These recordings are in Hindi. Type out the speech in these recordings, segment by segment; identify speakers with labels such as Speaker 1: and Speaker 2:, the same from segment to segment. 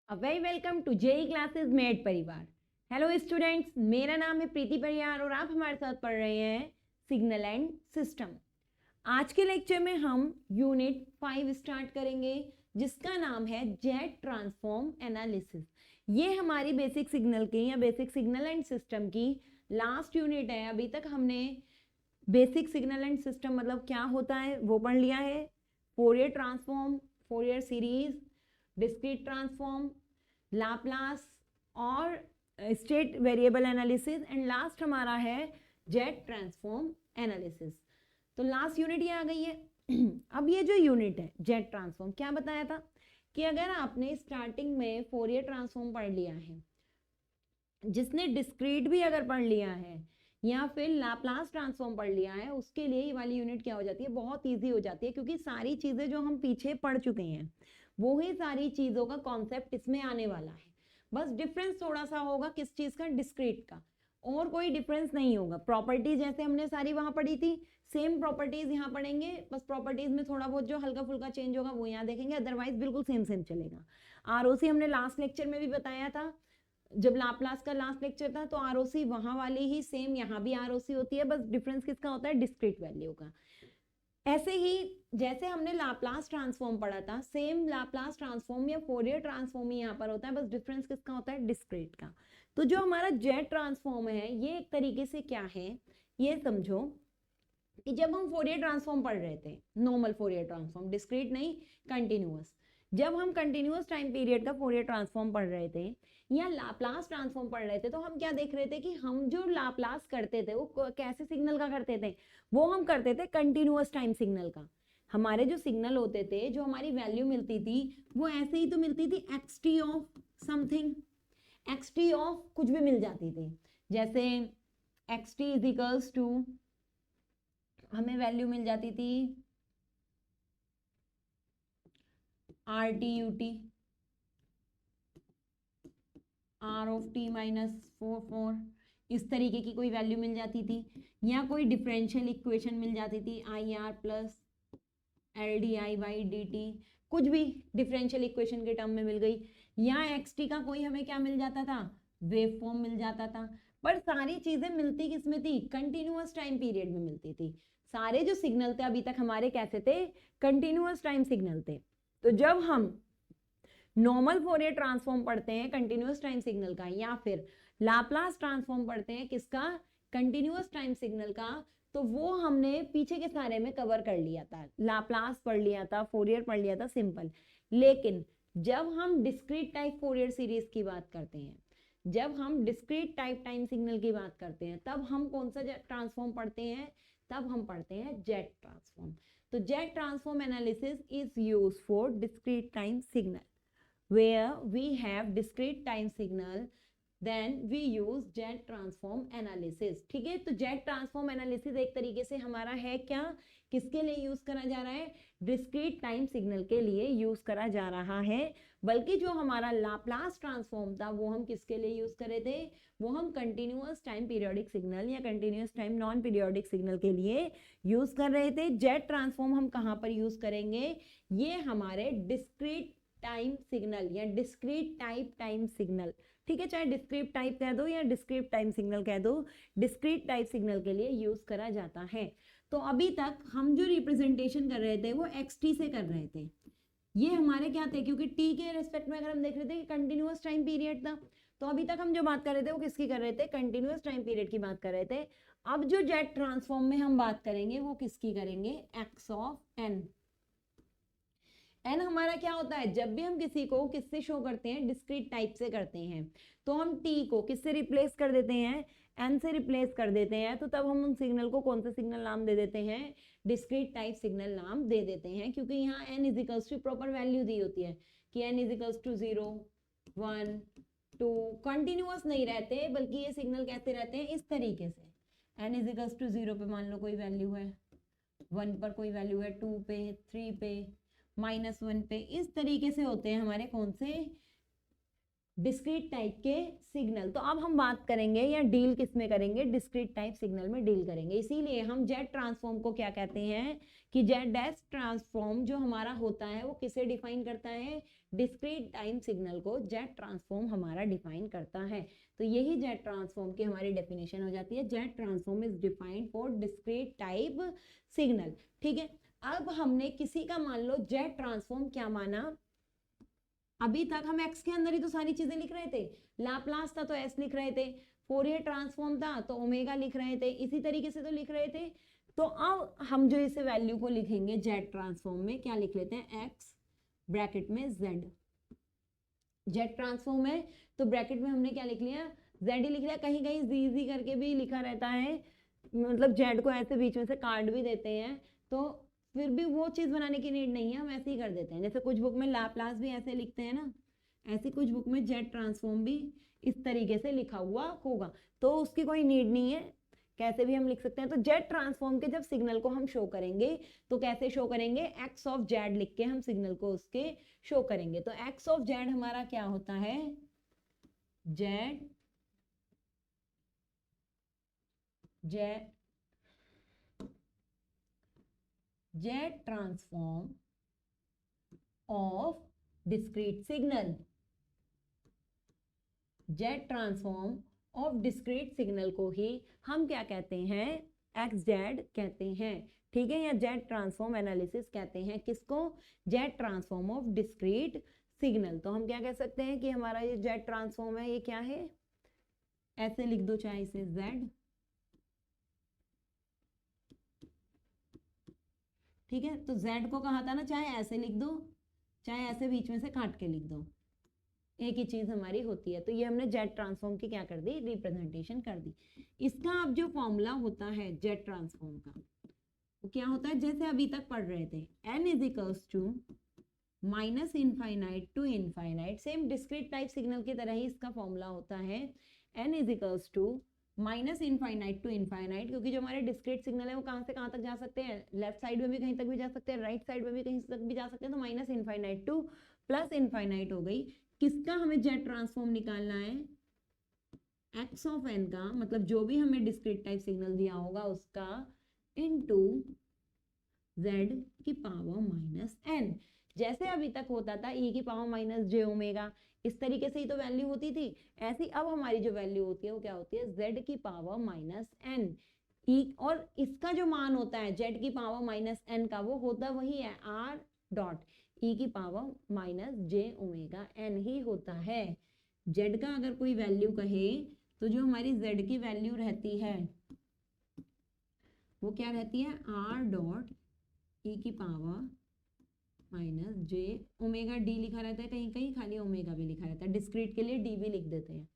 Speaker 1: Very welcome to JE classes मेड परिवार। हेलो स्टूडेंट्स, मेरा नाम है प्रीति परियार और आप हमारे साथ पढ़ रहे हैं सिग्नल एंड सिस्टम। आज के लेक्चर में हम यूनिट 5 स्टार्ट करेंगे जिसका नाम है जेट ट्रांसफॉर्म एनालिसिस। ये हमारी बेसिक सिग्नल की या बेसिक सिग्नल एंड सिस्टम की लास्ट यूनिट है। अभी तक हमने बेसिक सिग्नल एंड सिस्टम मतलब क्या होता है वो पढ़ लिया है, Fourier transform, Fourier series, discrete transform, Laplace और state variable analysis and last हमारा है जेट ट्रांसफॉर्म एनालिसिस। तो लास्ट यूनिट ये आ गई है। अब ये जो यूनिट है जेट ट्रांसफॉर्म, क्या बताया था कि अगर आपने स्टार्टिंग में फोरियर ट्रांसफॉर्म पढ़ लिया है, जिसने डिस्क्रीट भी अगर पढ़ लिया है या फिर लाप्लास ट्रांसफॉर्म पढ़ लिया है, उसके लिए ये वाली यूनिट क्या हो जाती है, बहुत इजी हो जाती है, क्योंकि सारी चीजें जो हम पीछे पढ़ चुके हैं वो ही सारी चीजों का कॉन्सेप्ट इसमें आने वाला है। बस डिफरेंस थोड़ा सा होगा किस चीज का, डिस्क्रीट का, और कोई डिफरेंस नहीं होगा। प्रॉपर्टीज जैसे हमने सारी वहां पढ़ी थी, सेम प्रॉपर्टीज यहाँ पढ़ेंगे, बस प्रॉपर्टीज में थोड़ा बहुत जो हल्का फुल्का चेंज होगा वो यहाँ देखेंगे, अदरवाइज बिल्कुल सेम सेम चलेगा। आरओसी हमने लास्ट लेक्चर में भी बताया था, जब लाप्लास का लास्ट लेक्चर था, तो आरओसी वहां वाली ही सेम यहाँ भी आरओसी होती है, बस डिफरेंस किसका होता है, डिस्क्रीट वैल्यू का। ऐसे ही जैसे हमने लाप्लास ट्रांसफॉर्म पढ़ा था, सेम लाप्लास ट्रांसफॉर्म या फोरियर ट्रांसफॉर्म ही यहाँ पर होता है, बस डिफरेंस किसका होता है, डिस्क्रीट का। तो जो हमारा जेट ट्रांसफॉर्म है ये एक तरीके से क्या है, ये समझो कि जब हम फोरियर ट्रांसफॉर्म पढ़ रहे थे, नॉर्मल फोरियर ट्रांसफॉर्म, डिस्क्रीट नहीं, कंटिन्यूअस, जब हम कंटिन्यूअस टाइम पीरियड का फोरियर ट्रांसफॉर्म पढ़ रहे थे या लाप्लास ट्रांसफॉर्म पढ़ रहे थे, तो हम क्या देख रहे थे कि हम जो लाप्लास करते थे वो कैसे सिग्नल का करते थे, वो हम करते थे कंटिन्यूअस टाइम सिग्नल का। हमारे जो सिग्नल होते थे, जो हमारी वैल्यू मिलती थी, वो ऐसे ही तो मिलती थी, x t of something, x t of कुछ भी मिल जाती थी। जैसे x t is equals to, हमें वैल्यू मिल जाती थी r t u t, r of t minus 4 इस तरीके की कोई वैल्यू मिल जाती थी, या कोई डिफरेंशियल इक्वेशन मिल जाती थी, I R plus L D I by D T, कुछ भी डिफरेंशियल इक्वेशन के टर्म में मिल गई, या एक्स टी का कोई हमें क्या मिल जाता था, वेव फॉर्म मिल जाता था। पर सारी चीजें मिलती किसमें थी, कंटिन्यूअस टाइम पीरियड में मिलती थी। सारे जो सिग्नल थे अभी तक हमारे कैसे थे, कंटिन्यूअस टाइम सिग्नल थे। तो जब हम नॉर्मल फोरियर ट्रांसफॉर्म पढ़ते हैं कंटिन्यूअस टाइम सिग्नल का, या फिर लाप्लास ट्रांसफॉर्म पढ़ते हैं किसका, कंटिन्यूअस टाइम सिग्नल का, तो वो हमने पीछे के सारे में कवर कर लिया था, लाप्लास पढ़ लिया था, फोरियर पढ़ लिया था, सिंपल। लेकिन जब हम डिस्क्रीट टाइप फोरियर सीरीज की बात करते हैं, जब हम डिस्क्रीट टाइप टाइम सिग्नल की बात करते हैं, तब हम कौन सा ट्रांसफॉर्म पढ़ते हैं, तब हम पढ़ते हैं जेट ट्रांसफॉर्म। तो jet transform analysis is used for discrete time signal where we have discrete time signal, then we use jet transform analysis। ठीक है, तो jet transform analysis एक तरीके से हमारा है क्या, किसके लिए यूज करा जा रहा है, डिस्क्रीट टाइम सिग्नल के लिए यूज करा जा रहा है। बल्कि जो हमारा लाप्लास ट्रांसफॉर्म था वो हम किसके लिए यूज करे थे, वो हम कंटिन्यूअस टाइम पीरियोडिक सिग्नल या continuous time non periodic signal के लिए यूज कर रहे थे। जेट ट्रांसफॉर्म हम कहाँ पर यूज करेंगे, ये हमारे डिस्क्रीट टाइम सिग्नल या डिस्क्रीट टाइप टाइम सिग्नल, ठीक है, चाहे डिस्क्रीट टाइप कह दो या डिस्क्रीट टाइम सिग्नल कह दो, डिस्क्रीट टाइप सिग्नल के लिए यूज करा जाता है। तो अभी तक हम जो रिप्रेजेंटेशन कर रहे थे वो एक्स टी से कर रहे थे, ये हमारे क्या थे, क्योंकि टी के रेस्पेक्ट में अगर हम देख रहे थे कि कंटिन्यूअस टाइम पीरियड था, तो अभी तक हम जो बात कर रहे थे वो किसकी कर रहे थे, कंटिन्यूअस टाइम पीरियड की बात कर रहे थे। अब जो जेट ट्रांसफॉर्म में हम बात करेंगे वो किसकी करेंगे, एक्स ऑफ एन। एन हमारा क्या होता है, जब भी हम किसी को किससे शो करते हैं, डिस्क्रीट टाइप से करते हैं, तो हम टी को किससे रिप्लेस कर देते हैं, एन से रिप्लेस कर देते हैं, तो तब हम उन सिग्नल को कौन सा सिग्नल नाम दे देते हैं, डिस्क्रीट टाइप सिग्नल नाम दे देते हैं, क्योंकि यहाँ n equals to proper value दी होती है कि एन इजिकल्स टू 0 1 2, कंटिन्यूअस नहीं रहते, बल्कि ये सिग्नल कैसे रहते हैं, इस तरीके से, एन इजिकल्स टू 0 पे मान लो कोई वैल्यू है, 1 पर कोई वैल्यू है, 2 पे, 3 पे, -1 पे, इस तरीके से होते हैं हमारे कौन से डिस्क्रीट टाइप के सिग्नल। तो अब हम बात करेंगे या डील किस में करेंगे, डिस्क्रीट टाइप सिग्नल में डील करेंगे। इसीलिए हम जेड ट्रांसफॉर्म को क्या कहते हैं कि जेड डैश ट्रांसफॉर्म जो हमारा होता है वो किसे डिफाइन करता है, डिस्क्रीट टाइम सिग्नल को जेड ट्रांसफॉर्म हमारा डिफाइन करता है। तो यही जेड ट्रांसफॉर्म की हमारी डेफिनेशन हो जाती है, Z transform is defined for discrete type signal. ठीक है, अब हमने किसी का मान लो जेड ट्रांसफॉर्म क्या माना, अभी तक हम एक्स के अंदर ही तो सारी चीजें लिख रहे थे, लाप्लास था तो एस लिख रहे थे, फोरियर ट्रांसफॉर्म था तो ओमेगा लिख रहे थे, इसी तरीके से तो लिख रहे थे। तो अब हम जो इसे वैल्यू को लिखेंगे जेड ट्रांसफॉर्म में, क्या लिख लेते हैं, एक्स ब्रैकेट में जेड। जेड ट्रांसफॉर्म है तो ब्रैकेट में हमने क्या लिख लिया, जेड ही लिख लिया। कहीं कहीं जी जी करके भी लिखा रहता है, मतलब जेड को ऐसे बीच में से काट भी देते हैं, तो फिर भी वो चीज बनाने की नीड नहीं है, हम ऐसे ही कर देते हैं। जैसे कुछ बुक में लाप्लास भी ऐसे लिखते हैं ना, ऐसे कुछ बुक में जेड ट्रांसफॉर्म भी इस तरीके से लिखा हुआ होगा, तो उसकी कोई नीड नहीं है, कैसे भी हम लिख सकते हैं। तो जेड ट्रांसफॉर्म के जब सिग्नल को हम शो करेंगे तो कैसे शो करेंगे, एक्स ऑफ जेड लिख के हम सिग्नल को उसके शो करेंगे। तो एक्स ऑफ जेड हमारा क्या होता है, Z Z Z transform of discrete signal, Z transform of discrete signal को ही हम क्या कहते हैं, एक्स जेड कहते हैं। ठीक है, या जेड ट्रांसफॉर्म एनालिसिस कहते हैं किसको, Z transform of discrete signal. तो हम क्या कह सकते हैं कि हमारा ये जेड ट्रांसफॉर्म है, ये क्या है, ऐसे लिख दो चाहे इसे जेड। ठीक है, तो जेड को कहा था ना, चाहे ऐसे लिख दो चाहे ऐसे बीच में से काट के लिख दो, एक ही चीज हमारी होती है। तो ये हमने जेड ट्रांसफॉर्म की क्या कर दी, रिप्रेजेंटेशन कर दी। इसका अब जो फॉर्मूला होता है जेड ट्रांसफॉर्म का, वो क्या होता है, जैसे अभी तक पढ़ रहे थे, n is equals to minus infinite to infinite, same discrete type signal की तरह ही इसका फॉर्मूला होता है, n is equals to minus infinite to infinite, क्योंकि जो हमारे डिस्क्रीट सिग्नल है वो कहां से कहां तक जा सकते हैं, लेफ्ट साइड में भी कहीं तक भी जा सकते हैं, राइट साइड में भी कहीं तक भी जा सकते हैं। तो minus infinite two plus infinite हो गई। किसका हमें जेड ट्रांसफॉर्म निकालना है, एक्स ऑफ एन का, मतलब जो भी हमें डिस्क्रीट टाइप सिग्नल दिया होगा उसका, इनटू जेड की पावर माइनस एन। जैसे अभी तक होता था e की पावर माइनस जे ओमेगा, इस तरीके से ही तो वैल्यू होती थी, ऐसी अब हमारी जो वैल्यू होती है वो क्या होती है, z की पावर माइनस एन। e और इसका जो मान होता है z की पावर माइनस एन का, वो होता वही है r डॉट e की power minus j omega N ही होता है। z का अगर कोई वैल्यू कहे तो जो हमारी z की वैल्यू रहती है वो क्या रहती है, r डॉट e की power minus j omega D लिखा रहता है, कहीं कहीं खाली ओमेगा भी लिखा रहता है, डिस्क्रीट के लिए डी भी लिख देते हैं,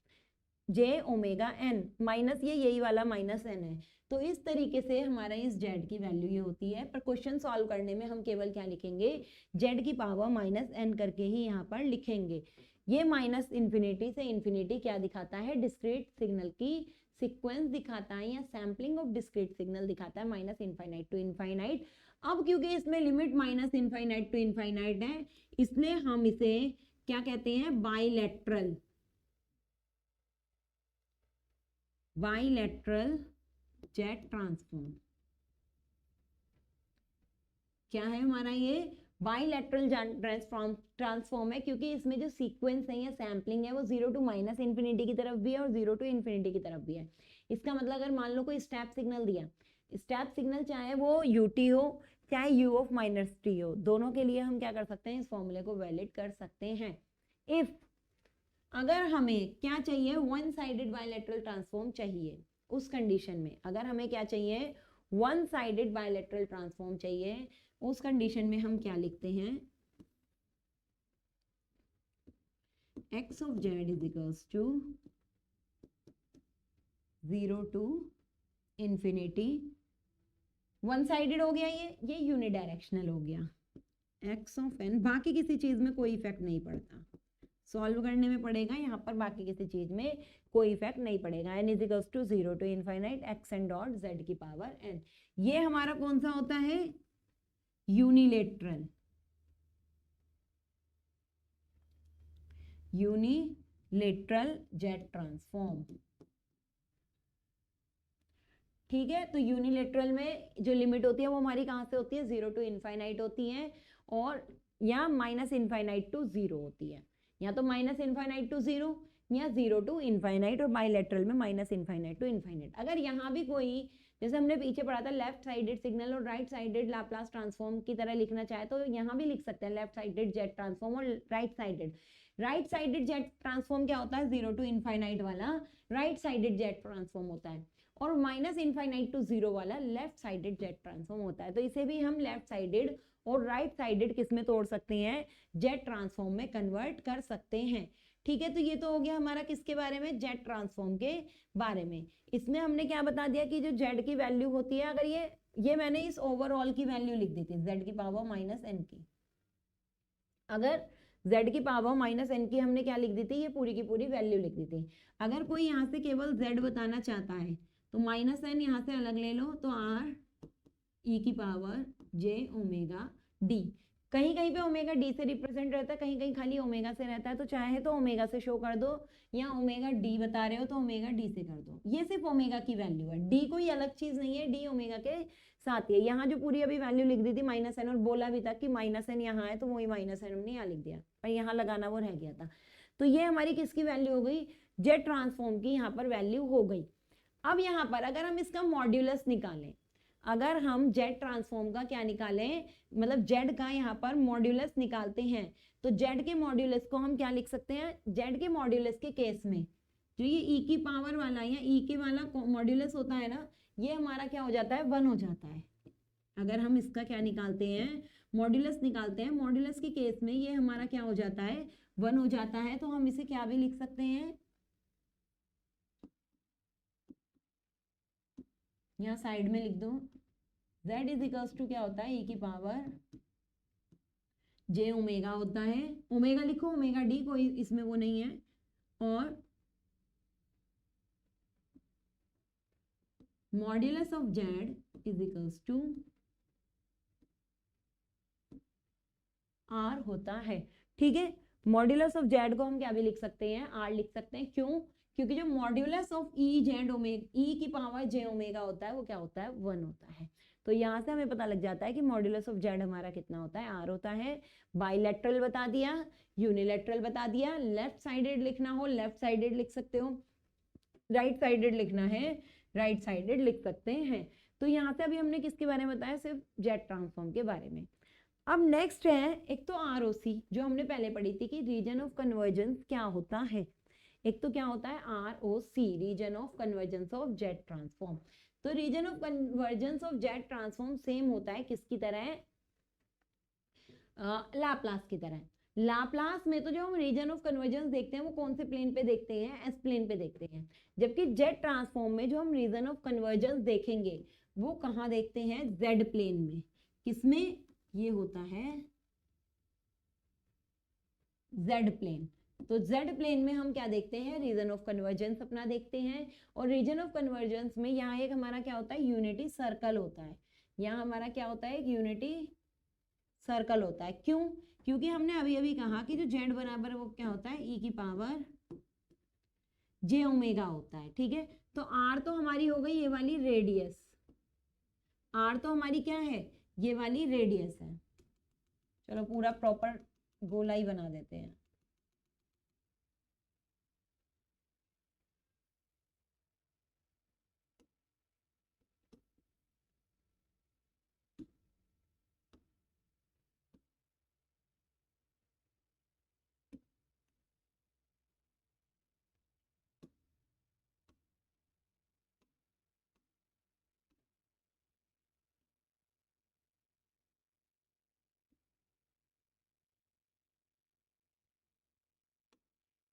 Speaker 1: जे ओमेगा एन माइनस ये यही वाला माइनस एन है। तो इस तरीके से हमारा इस जेड की वैल्यू ये होती है, पर क्वेश्चन सॉल्व करने में हम केवल क्या लिखेंगे, जेड की पावर माइनस एन करके ही यहाँ पर लिखेंगे। ये माइनस इन्फिनिटी से इन्फिनिटी क्या दिखाता है, डिस्क्रीट सिग्नल की सीक्वेंस दिखाता है, या सैम्पलिंग ऑफ डिस्क्रीट सिग्नल दिखाता है, माइनस इनफाइनाइट टू इनफाइनाइट। अब क्योंकि इसमें limit minus infinite to infinite है, इसलिए हम इसे क्या कहते हैं, बाइलेटरल, बाइलेटरल जेड ट्रांसफॉर्म। क्या है हमारा ये, बाइलेटरल ट्रांसफॉर्म है, क्योंकि इसमें जो सीक्वेंस है या सैम्पलिंग है वो 0 टू माइनस इन्फिनिटी की तरफ भी है और 0 टू इन्फिनिटी की तरफ भी है। इसका मतलब अगर मान लो कोई स्टेप सिग्नल दिया, स्टेप सिग्नल चाहे वो यूटी हो चाहे यू ऑफ माइनस टी हो, दोनों के लिए हम क्या कर सकते हैं, इस फॉर्मूले को वैलिड कर सकते हैं। इफ अगर हमें क्या चाहिए, वन साइडेड बाइलेटरल ट्रांसफॉर्म चाहिए, उस कंडीशन में अगर हमें क्या चाहिए, वन साइडेड बाइलेटरल ट्रांसफॉर्म चाहिए, उस कंडीशन में हम क्या लिखते हैं, x of z is equals to 0 to infinity, one sided हो गया, ये यूनिडायरेक्शनल हो गया, x ऑफ n, बाकी किसी चीज में कोई इफेक्ट नहीं पड़ता, सॉल्व करने में पड़ेगा, यहाँ पर बाकी किसी चीज में कोई इफेक्ट नहीं पड़ेगा। n is equals to 0 to infinite x n dot z की पावर n। ये हमारा कौन सा होता है, यूनिलेटरल, यूनिलेटरल जेट ट्रांसफॉर्म। ठीक है, तो यूनिलेटरल में जो लिमिट होती है वो हमारी कहाँ से होती है, 0 टू इनफाइनाइट होती है, और या माइनस इनफाइनाइट टू 0 होती है, या तो माइनस इनफाइनाइट टू 0 या 0 टू इनफाइनाइट, और बाइलेटरल में माइनस इनफाइनाइट टू इनफाइनाइट। अगर यहाँ भी कोई, जैसे हमने पीछे पढ़ा था, लेफ्ट साइडेड सिग्नल और राइट साइडेड लैप्लास ट्रांसफॉर्म की तरह लिखना चाहे तो यहाँ भी लिख सकते हैं, लेफ्ट साइडेड जेट ट्रांसफॉर्म और राइट साइडेड जेट ट्रांसफॉर्म क्या होता है, 0 टू इनफाइनाइट वाला राइट साइडेड जेट ट्रांसफॉर्म होता है, और माइनस इनफाइनाइट टू 0 वाला लेफ्ट साइडेड जेट ट्रांसफॉर्म होता है। तो इसे भी हम लेफ्ट साइडेड और राइट साइडेड किस में तोड़ सकते हैं, जेट ट्रांसफॉर्म में कन्वर्ट कर सकते हैं। ठीक है, तो ये तो हो गया हमारा किसके बारे में, जेट ट्रांसफॉर्म के बारे में। इसमें हमने क्या बता दिया कि जो जेड की वैल्यू होती है, अगर ये मैंने इस ओवरऑल की वैल्यू लिख दी थी, जेड की पावर माइनस एन की, अगर z की पावर माइनस एन की हमने क्या लिख दी थी, ये पूरी की पूरी वैल्यू लिख दी थी। अगर कोई यहाँ से केवल z बताना चाहता है तो माइनस एन यहाँ से अलग ले लो, तो r e की पावर j ओमेगा d, कहीं कहीं पे ओमेगा d से रिप्रेजेंट रहता है, कहीं कहीं खाली ओमेगा से रहता है, तो चाहे तो ओमेगा से शो कर दो, या ओमेगा d बता रहे हो तो ओमेगा d से कर दो। ये सिर्फ ओमेगा की वैल्यू है, d कोई अलग चीज नहीं है, d ओमेगा के साथ ही है। यहाँ जो पूरी अभी वैल्यू लिख दी थी माइनस एन, और बोला भी था कि माइनस एन यहाँ है तो वही माइनस एन हमने यहाँ लिख दिया, पर यहाँ लगाना वो रह गया था। तो ये हमारी किसकी वैल्यू हो गई, जेट ट्रांसफॉर्म की यहाँ पर वैल्यू हो गई। अब यहाँ पर अगर हम इसका मॉड्यूलस निकालें, अगर हम जेड ट्रांसफॉर्म का क्या निकालें, मतलब जेड का यहाँ पर मॉड्यूलस निकालते हैं, तो जेड के मॉड्यूलस को हम क्या लिख सकते हैं, जेड के मॉड्यूलस के केस में जो ये ई की पावर वाला या ई के वाला मॉड्यूलस होता है ना, ये हमारा क्या हो जाता है, 1 हो जाता है। अगर हम इसका क्या निकालते हैं, मॉड्यूलस निकालते हैं, मॉड्यूलस के केस में ये हमारा क्या हो जाता है, 1 हो जाता है। तो हम इसे क्या भी लिख सकते हैं, यहाँ साइड में लिख दो, z इज इक्वल्स टू क्या होता है, e की पावर j ओमेगा होता है, ओमेगा लिखो, ओमेगा डी कोई इसमें वो नहीं है, और modulus of z is equals to r होता है। ठीक है, मॉड्यूलस ऑफ z को हम क्या भी लिख सकते हैं, r लिख सकते हैं। क्यों, क्योंकि जो modulus of e z omega, e की पावर j ओमेगा होता है, वो क्या होता है, 1 होता है। तो यहाँ से हमें पता लग जाता है कि मॉड्यूलस ऑफ जेड हमारा कितना होता है, r होता है। बाइलेटरल बता दिया, यूनिलेटरल बता दिया, लेफ्ट साइडेड लिखना हो लेफ्ट साइडेड लिख सकते हो, राइट साइडेड लिखना है राइट साइडेड लिख सकते हैं। तो यहाँ से अभी हमने किसके बारे में बताया, सिर्फ जेट ट्रांसफॉर्म के बारे में। अब नेक्स्ट है, एक तो आरओसी जो हमने पहले पढ़ी थी कि रीजन ऑफ कन्वर्जेंस क्या होता है। एक तो क्या होता है ROC, region of convergence of Z transform. तो region of convergence of Z transform same होता है किसकी तरह, लाप्लास की तरह। लाप्लास में तो जो हम रीजन ऑफ कन्वर्जेंस देखते हैं वो कौन से प्लेन पे देखते हैं, एस प्लेन पे देखते हैं, जबकि जेट ट्रांसफॉर्म में जो हम रीजन ऑफ कन्वर्जेंस देखेंगे वो कहाँ देखते हैं, जेड प्लेन में। किसमें, ये होता है जेड प्लेन। तो जेड प्लेन में हम क्या देखते हैं, रीजन ऑफ कन्वर्जेंस अपना देखते हैं, और रीजन ऑफ कन्वर्जेंस में यहाँ एक हमारा क्या होता है, यूनिटी सर्कल होता है। यहाँ हमारा क्या होता है, एक यूनिटी सर्कल होता है। क्यों, क्योंकि हमने अभी अभी कहा कि जो जेड बराबर वो क्या होता है, ई की पावर जे ओमेगा होता है। ठीक है, तो आर तो हमारी हो गई ये वाली रेडियस, आर तो हमारी क्या है, ये वाली रेडियस है। चलो पूरा प्रॉपर गोला ही बना देते हैं।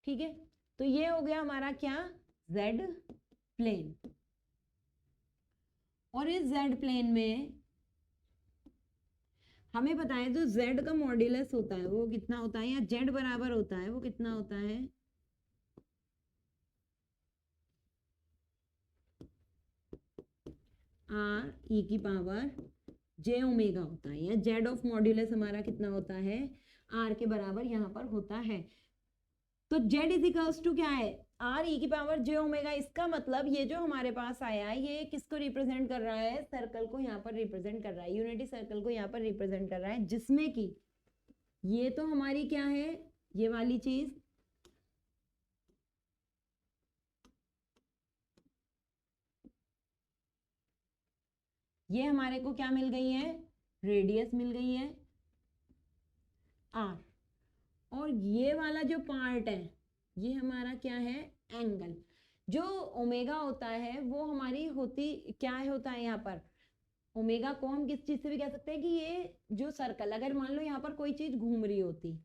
Speaker 1: ठीक है, तो ये हो गया हमारा क्या, जेड प्लेन। और इस जेड प्लेन में हमें पता है जो जेड का मॉड्यूलस होता है वो कितना होता है, या जेड बराबर होता है वो कितना होता है, आर ई की पावर जे ओमेगा होता है, या जेड ऑफ मॉड्यूलस हमारा कितना होता है, आर के बराबर यहाँ पर होता है। तो z इज इक्वल्स टू क्या है, r e की पावर j ओमेगा। इसका मतलब ये जो हमारे पास आया है ये किसको रिप्रेजेंट कर रहा है, सर्कल को यहाँ पर रिप्रेजेंट कर रहा है, यूनिटी सर्कल को यहाँ पर रिप्रेजेंट कर रहा है, जिसमें कि ये तो हमारी क्या है, ये वाली चीज, ये हमारे को क्या मिल गई है, रेडियस मिल गई है r, और ये वाला जो पार्ट है ये हमारा क्या है, एंगल। जो ओमेगा होता है वो हमारी होती क्या है, होता है यहाँ पर ओमेगा को हम किस चीज से भी कह सकते हैं कि ये जो सर्कल, अगर मान लो यहाँ पर कोई चीज घूम रही होती,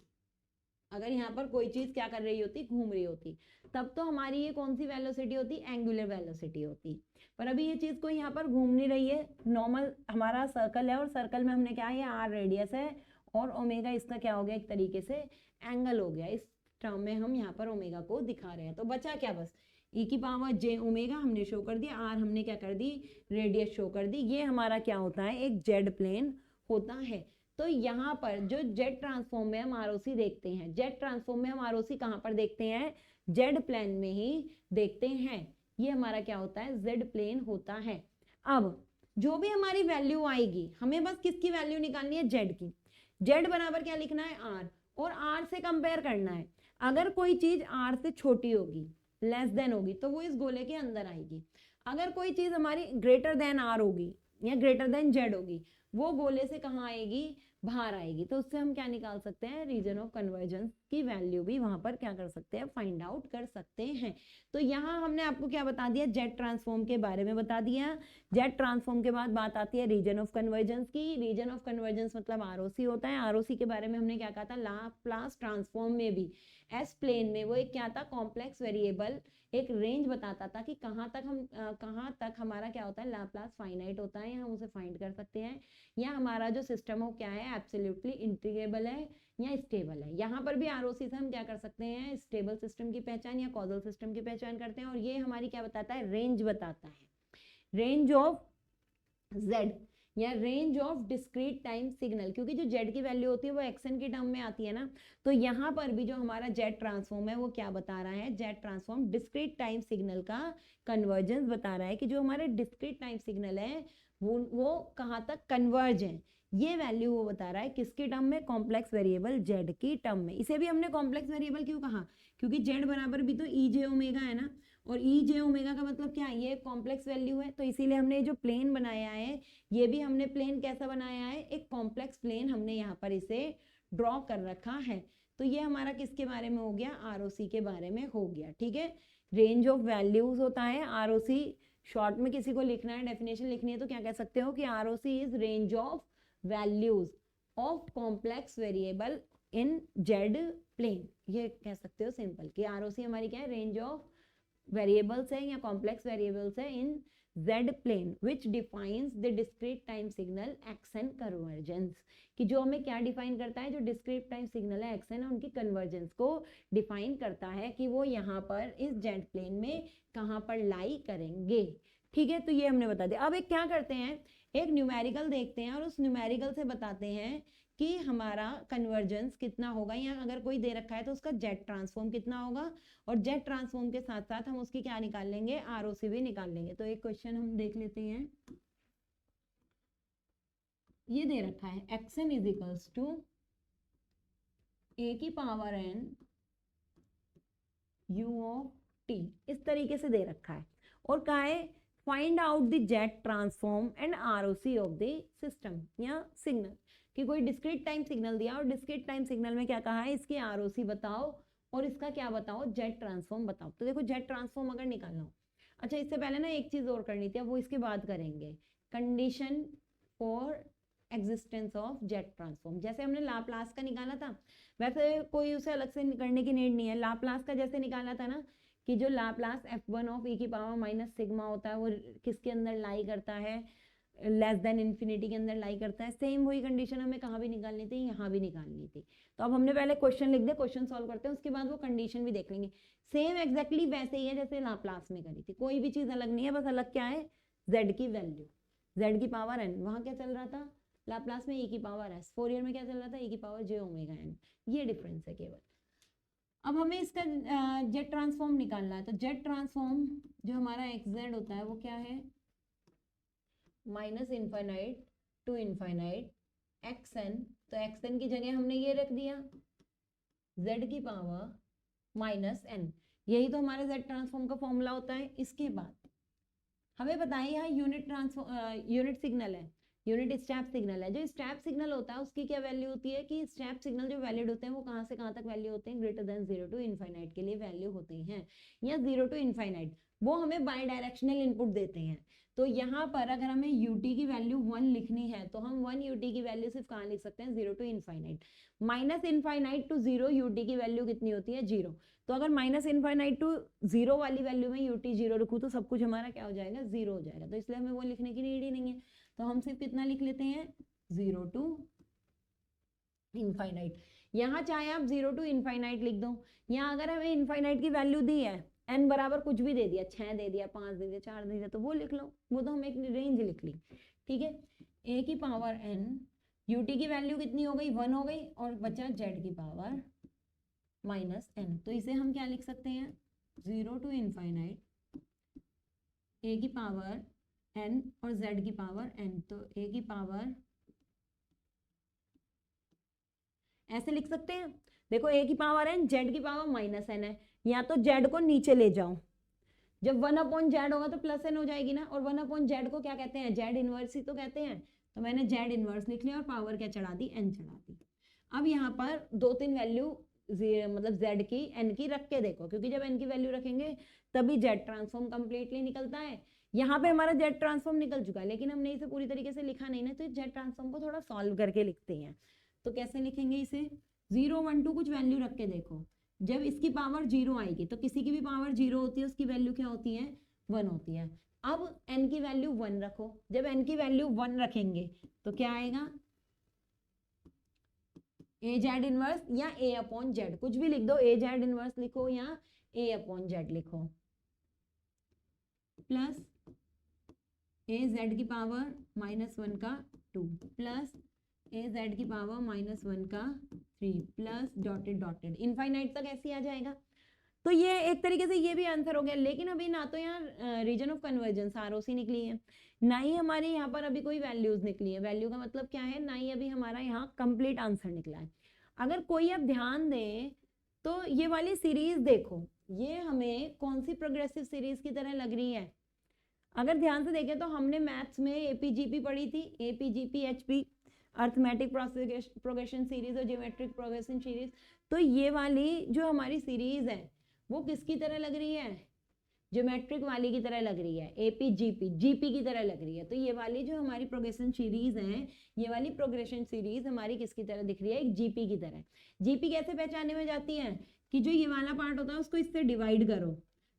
Speaker 1: अगर यहाँ पर कोई चीज क्या कर रही होती, घूम रही होती, तब तो हमारी ये कौन सी वेलोसिटी होती, एंगुलर वेलोसिटी होती। पर अभी ये चीज कोई यहाँ पर घूम नहीं रही है, नॉर्मल हमारा सर्कल है और सर्कल में हमने क्या है, ये आर रेडियस है और ओमेगा इसका क्या हो गया, एक तरीके से एंगल हो गया। इस टर्म में हम यहाँ पर ओमेगा को दिखा रहे हैं। तो बचा क्या, बस e की पावर j ओमेगा हमने शो कर दिया, r हमने क्या कर दी, रेडियस शो कर दी। ये हमारा क्या होता है, एक जेड प्लेन होता है। तो यहाँ पर जो जेड ट्रांसफॉर्म में हम आरओसी देखते हैं, जेड ट्रांसफॉर्म में हम आरओसी कहाँ पर देखते हैं, जेड प्लेन में ही देखते हैं। ये हमारा क्या होता है, जेड प्लेन होता है। अब जो भी हमारी वैल्यू आएगी, हमें बस किसकी वैल्यू निकालनी है, जेड की। जेड बराबर क्या लिखना है, आर, और आर से कंपेयर करना है। अगर कोई चीज आर से छोटी होगी, लेस देन होगी, तो वो इस गोले के अंदर आएगी। अगर कोई चीज हमारी ग्रेटर देन आर होगी या ग्रेटर देन जेड होगी, वो गोले से कहाँ आएगी, बाहर आएगी। तो उससे हम क्या निकाल सकते हैं, रीजन ऑफ कन्वर्जेंस की वैल्यू भी वहां पर क्या कर सकते हैं, फाइंड आउट कर सकते हैं। तो यहाँ हमने आपको क्या बता दिया, जेड ट्रांसफॉर्म के बारे में बता दिया। जेड ट्रांसफॉर्म के बाद बात आती है रीजन ऑफ कन्वर्जेंस की। रीजन ऑफ कन्वर्जेंस मतलब आरओसी होता है। आरओसी के बारे में हमने क्या कहा था, लाप्लास ट्रांसफॉर्म में भी एस प्लेन में वो एक क्या था, कॉम्प्लेक्स वेरिएबल, एक रेंज बताता था कि कहाँ तक हमारा क्या होता है, लाप्लास फाइनाइट होता है, या हम उसे फाइंड कर सकते हैं, या हमारा जो सिस्टम हो क्या है, एब्सोल्युटली इंटीग्रेबल है या स्टेबल है। यहाँ पर भी आरओसी से हम क्या कर सकते हैं, स्टेबल सिस्टम की पहचान या कॉजल सिस्टम की पहचान करते हैं। और ये हमारी क्या बताता है, रेंज बताता है, रेंज ऑफ जेड या range of discrete time signal, क्योंकि जो जेड की वैल्यू होती है वो एक्सन की टर्म में आती है ना। तो यहाँ पर भी जो हमारा जेड ट्रांसफॉर्म है वो क्या बता रहा है, Z transform discrete time signal का कन्वर्जेंस बता रहा है कि जो हमारे डिस्क्रीट टाइम सिग्नल है वो कहाँ तक कन्वर्ज है। ये वैल्यू वो बता रहा है किसकी टर्म में, कॉम्प्लेक्स वेरिएबल जेड की टर्म में। इसे भी हमने कॉम्प्लेक्स वेरिएबल क्यों कहा, क्योंकि जेड बराबर भी तो ई जे ओमेगा है ना, और ई जे ओमेगा का मतलब क्या है, ये कॉम्प्लेक्स वैल्यू है। तो इसीलिए हमने जो प्लेन बनाया है, ये भी हमने प्लेन कैसा बनाया है, एक कॉम्प्लेक्स प्लेन हमने यहाँ पर इसे ड्रॉ कर रखा है। तो ये हमारा किसके बारे में हो गया, आरओसी के बारे में हो गया। ठीक है, रेंज ऑफ वैल्यूज होता है आरओसी। शॉर्ट में किसी को लिखना है, डेफिनेशन लिखनी है, तो क्या कह सकते हो कि ROC is range of values of complex variable in z plane. ये कह सकते हो सिंपल कि आरओसी हमारी क्या है, रेंज ऑफ वेरिएबल्स है या कॉम्प्लेक्स वेरिएबल्स है in z plane which defines the discrete time signal x n convergence. कि जो हमें क्या डिफाइन करता है, जो डिस्क्रीट टाइम सिग्नल है एक्सन है, उनकी कन्वर्जेंस को डिफाइन करता है कि वो यहाँ पर इस z प्लेन में कहाँ पर लाई करेंगे। ठीक है, तो ये हमने बता दिया। अब एक क्या करते हैं, एक न्यूमेरिकल देखते हैं और उस न्यूमेरिकल से बताते हैं कि हमारा कन्वर्जेंस कितना होगा, या अगर कोई दे रखा है तो उसका जेड ट्रांसफॉर्म कितना होगा, और जेड ट्रांसफॉर्म के साथ साथ हम उसकी क्या निकाल लेंगे, आरओसी भी निकाल लेंगे। तो एक क्वेश्चन हम देख लेते हैं। ये दे रखा है x n is equals to a की power n u of t, इस तरीके से दे रखा है। और कहा है find out the z transform and ROC of the system या सिग्नल, कि कोई डिस्क्रीट टाइम सिग्नल दिया और डिस्क्रीट टाइम सिग्नल में क्या कहा है, इसकी आरओसी बताओ और इसका क्या बताओ, जेड ट्रांसफॉर्म बताओ। तो देखो जेड ट्रांसफॉर्म अगर निकालना हो, अच्छा इससे पहले ना एक चीज और करनी थी, अब वो इसके बाद करेंगे, condition for existence of Z transform. जैसे हमने लाप्लास का निकाला था, वैसे कोई उसे अलग से करने की नीड नहीं है। लाप्लास का जैसे निकाला था ना, कि जो लाप्लास f1 ऑफ e की पावर माइनस सिग्मा होता है वो किसके अंदर लाई करता है, लेस देन इन्फिनिटी के अंदर लाई करता है। सेम वही कंडीशन हमें कहाँ भी निकालनी थी, यहाँ भी निकालनी थी। तो अब हमने पहले क्वेश्चन लिख दिया, क्वेश्चन सॉल्व करते हैं, उसके बाद वो कंडीशन भी देख लेंगे। सेम एग्जैक्टली वैसे ही है जैसे लाप्लास में करी थी, कोई भी चीज अलग नहीं है, बस अलग क्या है, z की वैल्यू, z की पावर n। वहां क्या चल रहा था, लाप्लास में e की पावर s, फोरियर में क्या चल रहा था, e की पावर j ओमेगा n। ये डिफरेंस है केवल। अब हमें इसका जेड ट्रांसफॉर्म निकालना है, तो जेड ट्रांसफॉर्म जो हमारा एक्स जेड होता है वो क्या है, minus infinite to infinite x n, तो एक्स एन की जगह हमने ये रख दिया जेड की पावर माइनस एन, यही तो हमारे जेड ट्रांसफॉर्म का फॉर्मूला होता है। इसके बाद हमें बताइए यहाँ यूनिट सिग्नल है, यूनिट स्टेप सिग्नल है, जो स्टेप सिग्नल होता है उसकी क्या वैल्यू होती है कि स्टेप सिग्नल जो वैलिड होते हैं वो कहाँ से कहाँ तक वैल्यू होते हैं, ग्रेटर देन 0 टू इनफाइनाइट के लिए वैल्यू होते हैं, या 0 टू इनफाइनाइट वो हमें बाई डायरेक्शनल इनपुट देते हैं। तो यहाँ पर अगर हमें यूटी की वैल्यू 1 लिखनी है तो हम 1 यूटी की वैल्यू सिर्फ कहाँ लिख सकते हैं, 0 to infinite. Minus infinite to 0 u t की वैल्यू कितनी होती है, 0। तो अगर माइनस इनफाइनाइट टू 0 वाली वैल्यू में यूटी 0 रखूँ तो सब कुछ हमारा क्या हो जाएगा, 0 हो जाएगा, तो इसलिए हमें वो लिखने की नीड ही नहीं है। तो हम सिर्फ कितना लिख लेते हैं, 0 टू इनफाइनाइट। यहाँ चाहे आप 0 टू इनफाइनाइट लिख दो, यहाँ अगर हमें इनफाइनाइट की वैल्यू दी है n बराबर कुछ भी दे दिया, 6 दे दिया, 5 दे दिया, 4 दे दिया, तो वो लिख लो, वो तो हम एक रेंज लिख ली, ठीक है। a की पावर n, ut की वैल्यू कितनी हो गई, 1 हो गई, और बचा z की पावर माइनस n, तो इसे हम क्या लिख सकते हैं, 0 टू इनफाइनाइट a की पावर n और z की पावर n, तो a की पावर ऐसे लिख सकते हैं, देखो a की पावर n, z की पावर माइनस n है, या तो z को नीचे ले जाओ, जब 1 अपॉन z होगा तो प्लस n हो जाएगी ना, और 1 अपॉन z को क्या कहते हैं, z इनवर्स ही तो कहते हैं, तो मैंने z इनवर्स लिख लिया और पावर क्या चढ़ा दी, n चढ़ा दी। अब यहाँ पर 2-3 वैल्यू मतलब z की n की रख के देखो, क्योंकि जब n की वैल्यू रखेंगे तभी z ट्रांसफॉर्म कंप्लीटली निकलता है। यहाँ पे हमारा z ट्रांसफॉर्म निकल चुका है, लेकिन हमने इसे पूरी तरीके से लिखा नहीं ना, तो z ट्रांसफॉर्म को थोड़ा सॉल्व करके लिखते हैं। तो कैसे लिखेंगे इसे, 0 1 2 कुछ वैल्यू रख के देखो, जब इसकी पावर 0 आएगी तो किसी की भी पावर 0 होती है उसकी वैल्यू क्या होती है, 1 होती है। अब n की वैल्यू 1 रखो, जब n की वैल्यू 1 रखेंगे तो क्या आएगा, a z इनवर्स या a अपॉन z, कुछ भी लिख दो, a z इनवर्स लिखो या a अपॉन z लिखो, प्लस a z की पावर माइनस 1 का 2 प्लस a z की पावर माइनस 1 का 3 प्लस डॉटेड डॉटेड इनफाइनाइट तक ऐसे आ जाएगा। तो ये एक तरीके से ये भी आंसर हो गया, लेकिन अभी ना तो यहाँ रीजन ऑफ कन्वर्जेंस आरओसी निकली है, ना ही हमारे यहाँ पर अभी कोई वैल्यूज निकली है, वैल्यू का मतलब क्या है, ना ही अभी हमारा यहाँ कंप्लीट आंसर निकला है। अगर कोई आप ध्यान दें तो ये वाली सीरीज देखो, ये हमें कौन सी प्रोग्रेसिव सीरीज की तरह लग रही है, अगर ध्यान से देखें तो हमने मैथ्स में एपीजीपी पढ़ी थी, AP GP HP arithmetic progression series और ज्योमेट्रिक प्रोग्रेशन सीरीज, तो ये वाली जो हमारी सीरीज है वो किसकी तरह लग रही है, ज्योमेट्रिक वाली की तरह लग रही है, एपीजीपी जीपी की तरह लग रही है। तो ये वाली जो हमारी प्रोग्रेशन सीरीज है, ये वाली प्रोग्रेशन सीरीज हमारी किसकी तरह दिख रही है, एक जीपी की तरह। जीपी कैसे पहचाने में जाती है कि जो ये वाला पार्ट होता है उसको इससे डिवाइड करो,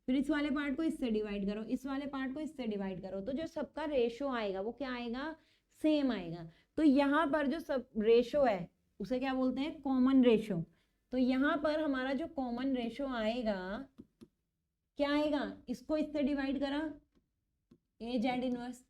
Speaker 1: फिर इस वाले पार्ट को इससे डिवाइड करो, इस वाले पार्ट को इससे डिवाइड करो, तो जो सबका रेशो आएगा वो क्या आएगा, सेम आएगा। तो यहाँ पर जो सब रेशो है उसे क्या बोलते हैं, कॉमन रेशो। तो यहाँ पर हमारा जो कॉमन रेशो आएगा क्या आएगा, इसको इससे डिवाइड करा ए जेड इनवर्स,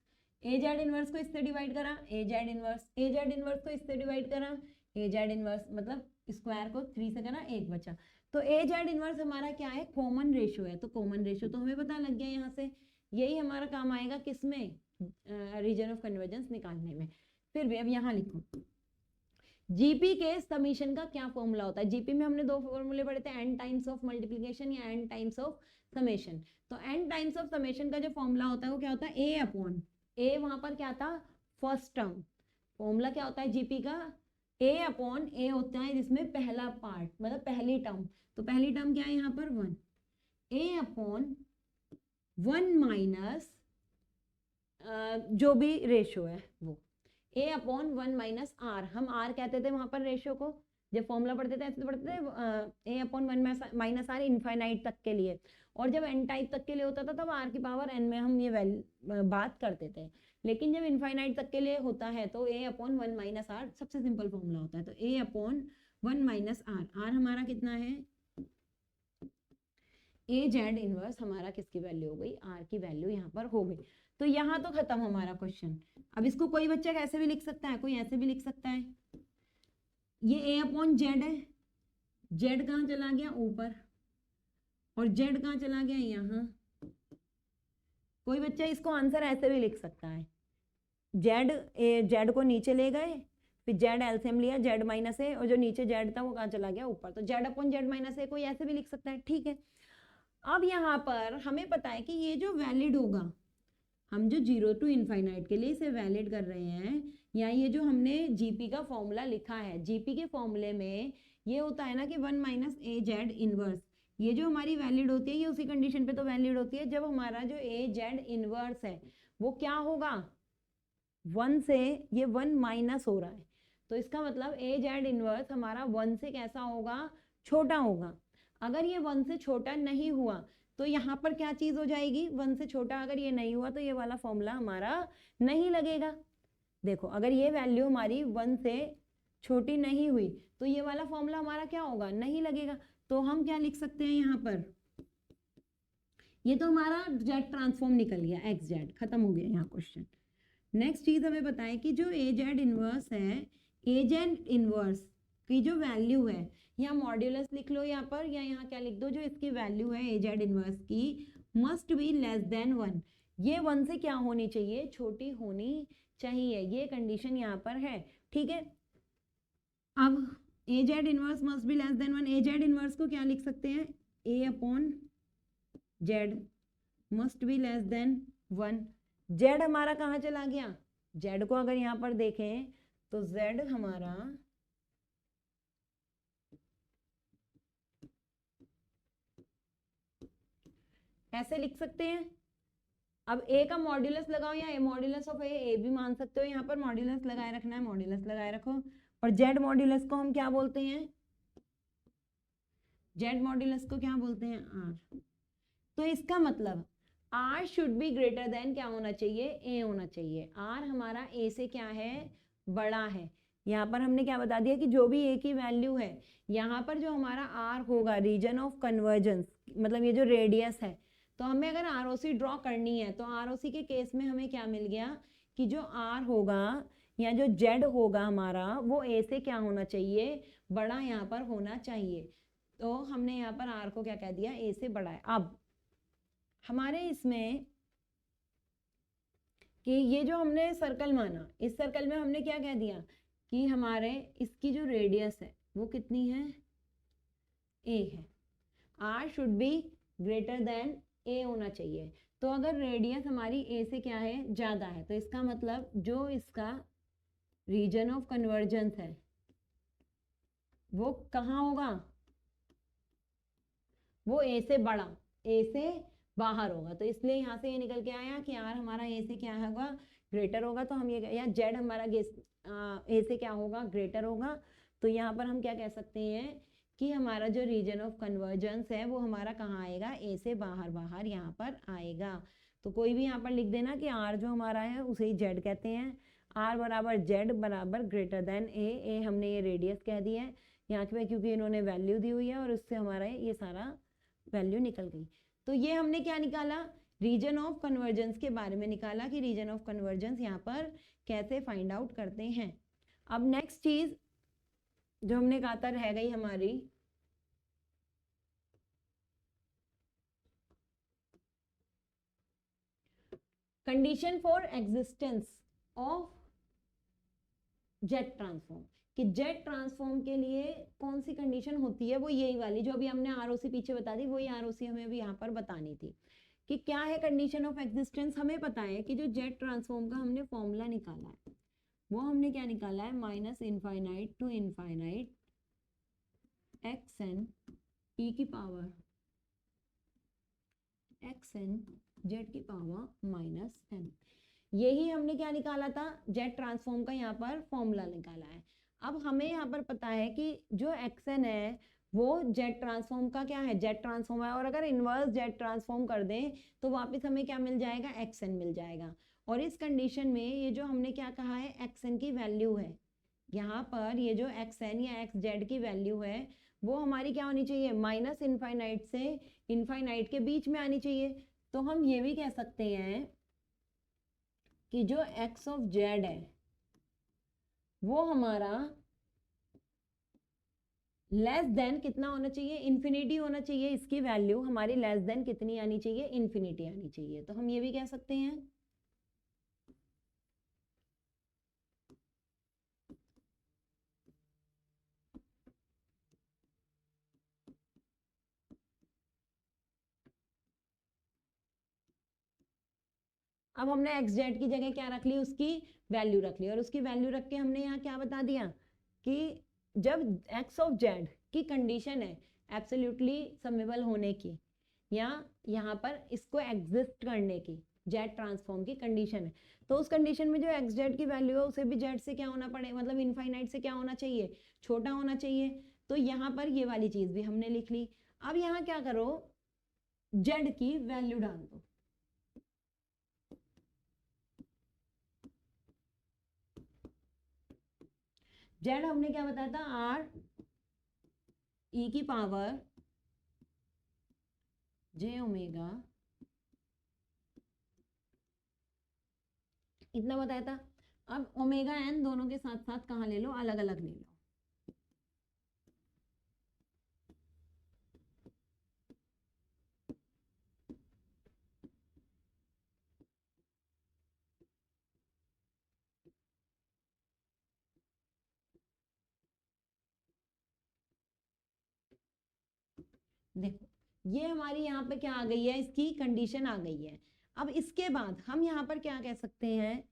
Speaker 1: ए जेड इनवर्स को इससे डिवाइड करा ए जेड इनवर्स, ए जेड इनवर्स को इससे डिवाइड करा ए जेड इनवर्स, मतलब स्क्वायर को 3 से करा 1 बचा। तो ए जेड इनवर्स हमारा क्या है, कॉमन रेशो है। तो कॉमन रेशो तो हमें पता लग गया यहाँ से, यही हमारा काम आएगा किसमें, रीजन ऑफ कन्वर्जेंस निकालने में। फिर भी अब यहाँ लिखो, जीपी के समीशन का क्या फॉर्मूला होता है। जीपी में हमने 2 फॉर्मूले पढ़े थे, n टाइम्स ऑफ मल्टीप्लिकेशन या n टाइम्स ऑफ समेशन। तो n टाइम्स ऑफ समेशन का जो फॉर्मूला होता है वो क्या होता है, a अपॉन a, वहां पर क्या था, फर्स्ट टर्म। फॉर्मूला क्या होता है जीपी का, a अपॉन a होता है जिसमें पहला पार्ट मतलब पहली टर्म, तो पहली टर्म क्या है यहाँ पर 1, a अपॉन 1 माइनस जो भी रेशो है वो a अपॉन 1 माइनस आर, हम r कहते थे वहां पर रेशियो को, जब फॉर्मूला पढ़ते थे ऐसे तो पढ़ते थे a upon 1 minus r infinite तक के लिए, और जब n टाइप तक के लिए होता था तब r की पावर n में हम ये बात करते थे, लेकिन जब इनफाइनाइट तक के लिए होता है तो a अपॉन 1 माइनस आर सबसे सिंपल फॉर्मूला होता है। तो a upon 1 minus r, r हमारा कितना है, ए जेड इनवर्स हमारा किसकी वैल्यू हो गई, आर की वैल्यू यहाँ पर हो गई। तो यहाँ तो खत्म हमारा क्वेश्चन। अब इसको कोई बच्चा कैसे भी लिख सकता है, कोई ऐसे भी लिख सकता है, ये a अपॉन जेड है, जेड कहाँ चला गया, ऊपर, और जेड कहाँ चला गया, यहाँ। कोई बच्चा इसको आंसर ऐसे भी लिख सकता है, जेड को नीचे ले गए, फिर जेड एलसीएम लिया, जेड माइनस ए, और जो नीचे जेड था वो कहाँ चला गया, ऊपर, तो जेड अपॉन जेड माइनस ए, कोई ऐसे भी लिख सकता है, ठीक है। अब यहाँ पर हमें पता है कि ये जो वैलिड होगा, हम जो 0 to इनफाइनाइट के लिए इसे वैलिड कर रहे हैं, या ये जो हमने जीपी का फॉर्मूला लिखा है, जीपी के फॉर्मूले में ये होता है ना कि 1 माइनस ए जेड इनवर्स, ये जो हमारी वैलिड होती है, ये उसी कंडीशन पे तो वैलिड होती है जब हमारा जो ए जेड इनवर्स है वो क्या होगा, 1 से, ये 1 माइनस हो रहा है, तो इसका मतलब ए जेड इनवर्स हमारा 1 से कैसा होगा, छोटा होगा। अगर ये 1 से छोटा नहीं हुआ तो यहाँ पर क्या चीज हो जाएगी, 1 से छोटा अगर ये नहीं हुआ तो ये वाला फॉर्मूला हमारा नहीं लगेगा। देखो अगर ये वैल्यू हमारी 1 से छोटी नहीं हुई तो ये वाला फॉर्मूला हमारा क्या होगा, नहीं लगेगा। तो हम क्या लिख सकते हैं यहाँ पर, ये तो हमारा जेड ट्रांसफॉर्म निकल गया, एक्स जेड, खत्म हो गया यहाँ क्वेश्चन। नेक्स्ट चीज हमें बताएं कि जो ए जेड इनवर्स है, ए जेड इनवर्स की जो वैल्यू है, या मॉड्यूलस लिख लो यहाँ पर, या यहाँ क्या लिख दो, जो इसकी वैल्यू है ए जेड इनवर्स की मस्ट बी लेस देन 1, ये 1 से क्या होनी चाहिए, छोटी होनी चाहिए, ये कंडीशन यहाँ पर है, ठीक है। अब a z inverse must be less than 1, a z inverse को क्या लिख सकते हैं, a upon z must be less than 1। Z हमारा कहाँ चला गया, जेड को अगर यहाँ पर देखें तो जेड हमारा ऐसे लिख सकते हैं। अब ए का मॉड्यूलस लगाओ, या ए मॉड्यूलस ऑफ ए भी मान सकते हो, यहाँ पर मॉड्यूलस लगाए रखना है, मॉड्यूलस लगाए रखो। और जेड मॉड्यूलस को हम क्या बोलते हैं, जेड मॉड्यूलस को क्या बोलते हैं, आर। तो इसका मतलब r should be greater than क्या होना चाहिए, ए होना चाहिए। आर हमारा ए से क्या है, बड़ा है। यहाँ पर हमने क्या बता दिया कि जो भी ए की वैल्यू है, यहाँ पर जो हमारा आर होगा, रीजन ऑफ कन्वर्जेंस, मतलब ये जो रेडियस है, तो हमें अगर आरओसी ड्रॉ करनी है तो आरओसी के केस में हमें क्या मिल गया कि जो आर होगा या जो जेड होगा हमारा, वो ए से क्या होना चाहिए, बड़ा यहाँ पर होना चाहिए। तो हमने यहाँ पर आर को क्या कह दिया, ए से बड़ा है। अब हमारे इसमें कि ये जो हमने सर्कल माना, इस सर्कल में हमने क्या कह दिया कि हमारे इसकी जो रेडियस है वो कितनी है, ए है। R should be greater than a होना चाहिए। तो अगर रेडियस हमारी ए से क्या है, ज्यादा है, तो इसका मतलब जो इसका रीजन ऑफ कन्वर्जेंस है वो कहाँ होगा, वो ए से बड़ा, ए से बाहर होगा। तो इसलिए यहाँ से ये निकल के आया कि आर हमारा ए से क्या होगा, ग्रेटर होगा। तो हम ये, या जेड हमारा ए से क्या होगा, ग्रेटर होगा। तो यहाँ पर हम क्या कह सकते हैं कि हमारा जो रीजन ऑफ कन्वर्जेंस है वो हमारा कहाँ आएगा, ए से बाहर बाहर यहाँ पर आएगा। तो कोई भी यहाँ पर लिख देना कि आर जो हमारा है उसे ही जेड कहते हैं। आर बराबर जेड बराबर ग्रेटर देन ए हमने ये रेडियस कह दी है यहाँ पे, क्योंकि इन्होंने वैल्यू दी हुई है और उससे हमारा ये सारा वैल्यू निकल गई। तो ये हमने क्या निकाला, रीजन ऑफ कन्वर्जेंस के बारे में निकाला कि रीजन ऑफ कन्वर्जेंस यहाँ पर कैसे फाइंड आउट करते हैं। अब नेक्स्ट चीज जो हमने कहा था रह गई हमारी, condition for existence of Z transform, कि जेट ट्रांसफॉर्म के लिए कौन सी कंडीशन होती है, वो यही वाली जो अभी हमने आरओसी पीछे बता दी, वही आरओसी हमें अभी यहाँ पर बतानी थी कि क्या है कंडीशन ऑफ एग्जिस्टेंस। हमें पता है कि जो जेट ट्रांसफॉर्म का हमने फॉर्मूला निकाला है वो हमने क्या निकाला है, minus infinite to infinite x n e की पावर एक्स एन जेड की पावर माइनस एन। यही हमने क्या निकाला था, जेट ट्रांसफॉर्म का यहाँ पर फॉर्मूला निकाला है। अब हमें यहाँ पर पता है कि जो एक्सएन है वो जेट ट्रांसफॉर्म का क्या है, जेट ट्रांसफॉर्म है, और अगर इनवर्स जेट ट्रांसफॉर्म कर दें तो वापस हमें क्या मिल जाएगा, एक्सएन मिल जाएगा। और इस कंडीशन में ये जो हमने क्या कहा है, एक्सएन की वैल्यू है, यहाँ पर ये जो एक्सएन या एक्स जेड की वैल्यू है वो हमारी क्या होनी चाहिए, माइनस इनफाइनाइट से इनफाइनाइट के बीच में आनी चाहिए। तो हम ये भी कह सकते हैं कि जो एक्स ऑफ जेड है वो हमारा लेस देन कितना होना चाहिए, इन्फिनिटी होना चाहिए, इसकी वैल्यू हमारी लेस देन कितनी आनी चाहिए, इन्फिनिटी आनी चाहिए। तो हम ये भी कह सकते हैं अब हमने एक्स जेड की जगह क्या रख ली, उसकी वैल्यू रख ली, और उसकी वैल्यू रख के हमने यहाँ क्या बता दिया कि जब एक्स ऑफ जेड की कंडीशन है एब्सोल्युटली समेबल होने की, या यहाँ पर इसको एग्जिस्ट करने की, जेड ट्रांसफॉर्म की कंडीशन है, तो उस कंडीशन में जो एक्स जेड की वैल्यू है उसे भी जेड से क्या होना पड़े, मतलब इनफाइनाइट से क्या होना चाहिए, छोटा होना चाहिए। तो यहाँ पर ये वाली चीज भी हमने लिख ली। अब यहाँ क्या करो, जेड की वैल्यू डाल दो। जेड हमने क्या बताया था, आर ई की पावर जे ओमेगा, इतना बताया था। अब ओमेगा एन दोनों के साथ साथ कहाँ ले लो, अलग अलग ले लो। देखो ये हमारी यहाँ पे क्या आ गई है, इसकी कंडीशन आ गई है। अब इसके बाद हम यहाँ पर क्या कह सकते हैं,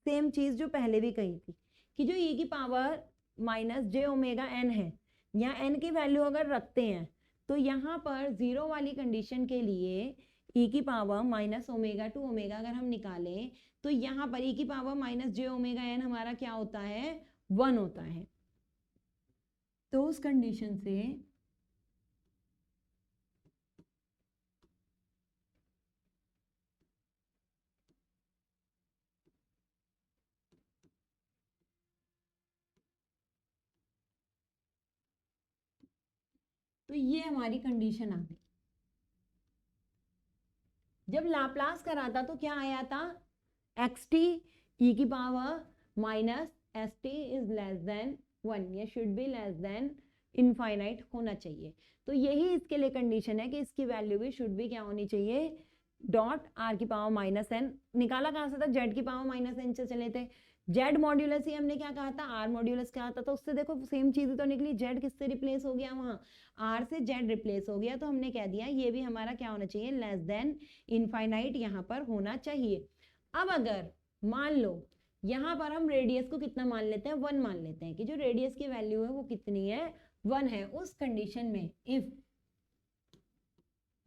Speaker 1: सेम चीज जो पहले भी कही थी कि जो ई की power minus j omega N है, या एन की वैल्यू अगर रखते हैं तो यहाँ पर जीरो वाली कंडीशन के लिए ई की power minus omega to omega अगर हम निकालें तो यहाँ पर ई की power minus j omega n हमारा क्या होता है, 1 होता है। तो उस कंडीशन से तो ये हमारी कंडीशन आ गई। जब लाप्लास करा था तो क्या आया था, एक्स टी ई की power minus S T is less than 1, ये should be less then infinite होना चाहिए। तो यही इसके लिए कंडीशन है कि इसकी वैल्यू भी शुड बी क्या होनी चाहिए, डॉट आर की पावर माइनस एन। निकाला कहां से था, जेड की पावर माइनस एन से चले थे। जेड मॉड्यूलस ही हमने क्या कहा था, आर मॉड्यूलस क्या आता था, उससे देखो सेम चीज तो निकली, जेड किससे रिप्लेस हो गया, वहां आर से जेड रिप्लेस हो गया। तो हमने कह दिया ये भी हमारा क्या होना चाहिए, लेस देन इनफाइनाइट यहाँ पर होना चाहिए। अब अगर मान लो यहाँ पर हम रेडियस को कितना मान लेते हैं, 1 मान लेते हैं कि जो रेडियस की वैल्यू है वो कितनी है, 1 है। उस कंडीशन में इफ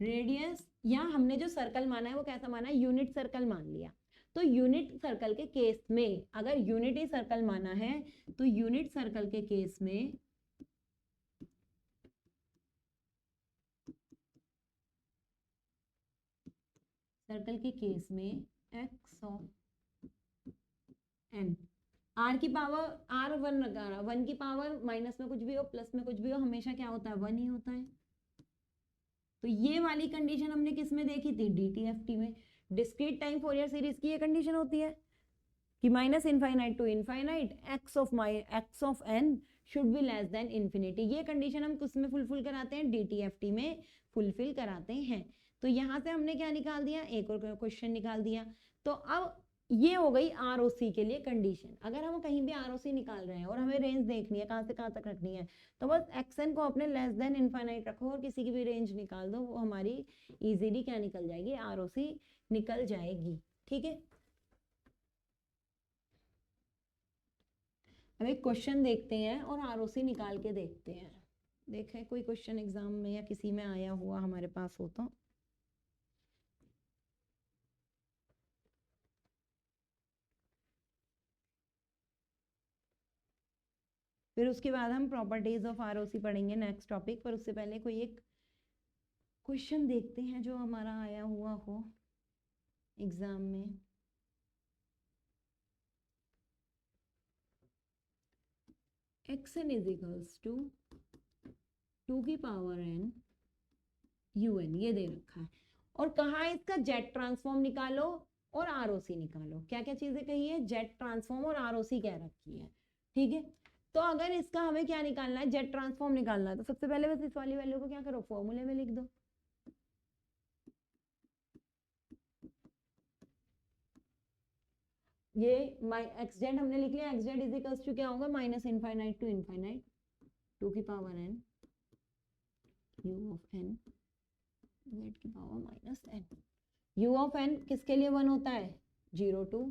Speaker 1: रेडियस, या हमने जो सर्कल माना है वो कैसा माना है, यूनिट सर्कल मान लिया। तो यूनिट सर्कल के केस में अगर यूनिटी सर्कल माना है तो यूनिट सर्कल के केस में एक्स ऑफ एन, आर की पावर आर 1 लगा, 1 की पावर माइनस में कुछ भी हो प्लस में कुछ भी हो हमेशा क्या होता है, 1 ही होता है। तो ये वाली कंडीशन हमने किस में देखी थी, डीटीएफटी में। डिस्क्रीट टाइम फोरियर सीरीज की ये कंडीशन होती है कि minus infinite to infinite x of n should be less than infinity. ये कंडीशन हम किस में फुलफिल कराते हैं, डीटीएफटी में फुलफिल कराते हैं। तो यहां से हमने क्या निकाल दिया, एक और क्वेश्चन निकाल दिया। तो अब ये हो गई आरओसी के लिए कंडीशन। अगर हम कहीं भी आरओसी निकाल रहे हैं और हमें रेंज देखनी है कहां से कहां तक रखनी है, तो बस एक्सएन को अपने लेस देन इनफाइनाइट रखो और किसी की भी रेंज निकाल दो, वो हमारी इजीली क्या निकल जाएगी, आरओसी निकल जाएगी। ठीक है, अब एक क्वेश्चन देखते हैं और आरओसी निकाल के देखते हैं। देखें कोई क्वेश्चन एग्जाम में या किसी में आया हुआ हमारे पास हो तो। फिर उसके बाद हम प्रॉपर्टीज ऑफ आरओसी पढ़ेंगे नेक्स्ट टॉपिक पर। उससे पहले कोई एक क्वेश्चन देखते हैं जो हमारा आया हुआ हो एग्जाम में। X n is equals to 2 की पावर एन यूएन, ये दे रखा है और कहा है इसका जेट ट्रांसफॉर्म निकालो और आरओसी निकालो। क्या क्या चीजें कही है, जेट ट्रांसफॉर्म और आरओसी कह रखी है। ठीक है, तो अगर इसका हमें क्या निकालना है, जेड ट्रांसफॉर्म निकालना है, तो सबसे पहले बस इस वाली वैल्यू को क्या करो, फॉर्मूले में लिख दो। ये एक्स जेड हमने लिख लिया, x z is equals to क्या होगा, minus infinite to infinite two की power n u of n z की power minus n। u of n किसके लिए 1 होता है, 0 to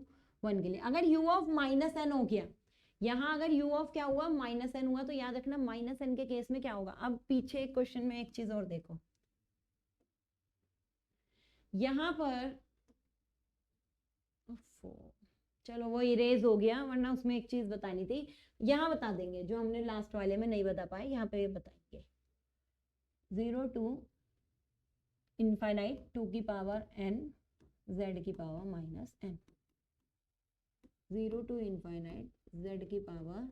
Speaker 1: 1 के लिए। अगर u ऑफ माइनस n हो गया, यहाँ अगर u ऑफ क्या हुआ, माइनस n हुआ, तो याद रखना माइनस n के केस में क्या होगा। अब पीछे एक क्वेश्चन में एक चीज और देखो, यहाँ पर चलो वो इरेज हो गया, वरना उसमें एक चीज बतानी थी, यहाँ बता देंगे जो हमने लास्ट वाले में नहीं बता पाए, यहाँ पे बताएंगे। 0 to इनफाइनाइट 2 की पावर n z की power minus n, 0 to infinite z की पावर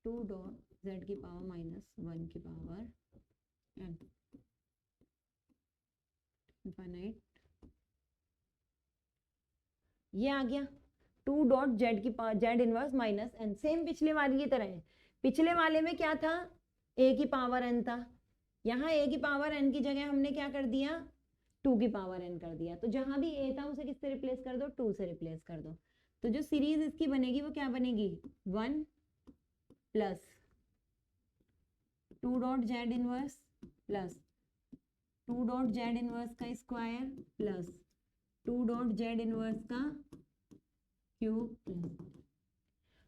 Speaker 1: 2 डॉट z की पावर माइनस 1 की पावर n, इनफाइनाइट ये आ गया 2 डॉट जेड की power Z inverse minus N. Same पिछले वाले की तरह है, पिछले वाले में क्या था, a की पावर n था, यहाँ a की पावर n की जगह हमने क्या कर दिया, 2 की पावर n कर दिया। तो जहां भी a था उसे किससे रिप्लेस कर दो, 2 से रिप्लेस कर दो। तो जो सीरीज इसकी बनेगी वो क्या बनेगी, 1 plus 2 dot z inverse plus 2 dot z inverse का square plus 2 dot z inverse का क्यूब प्लस।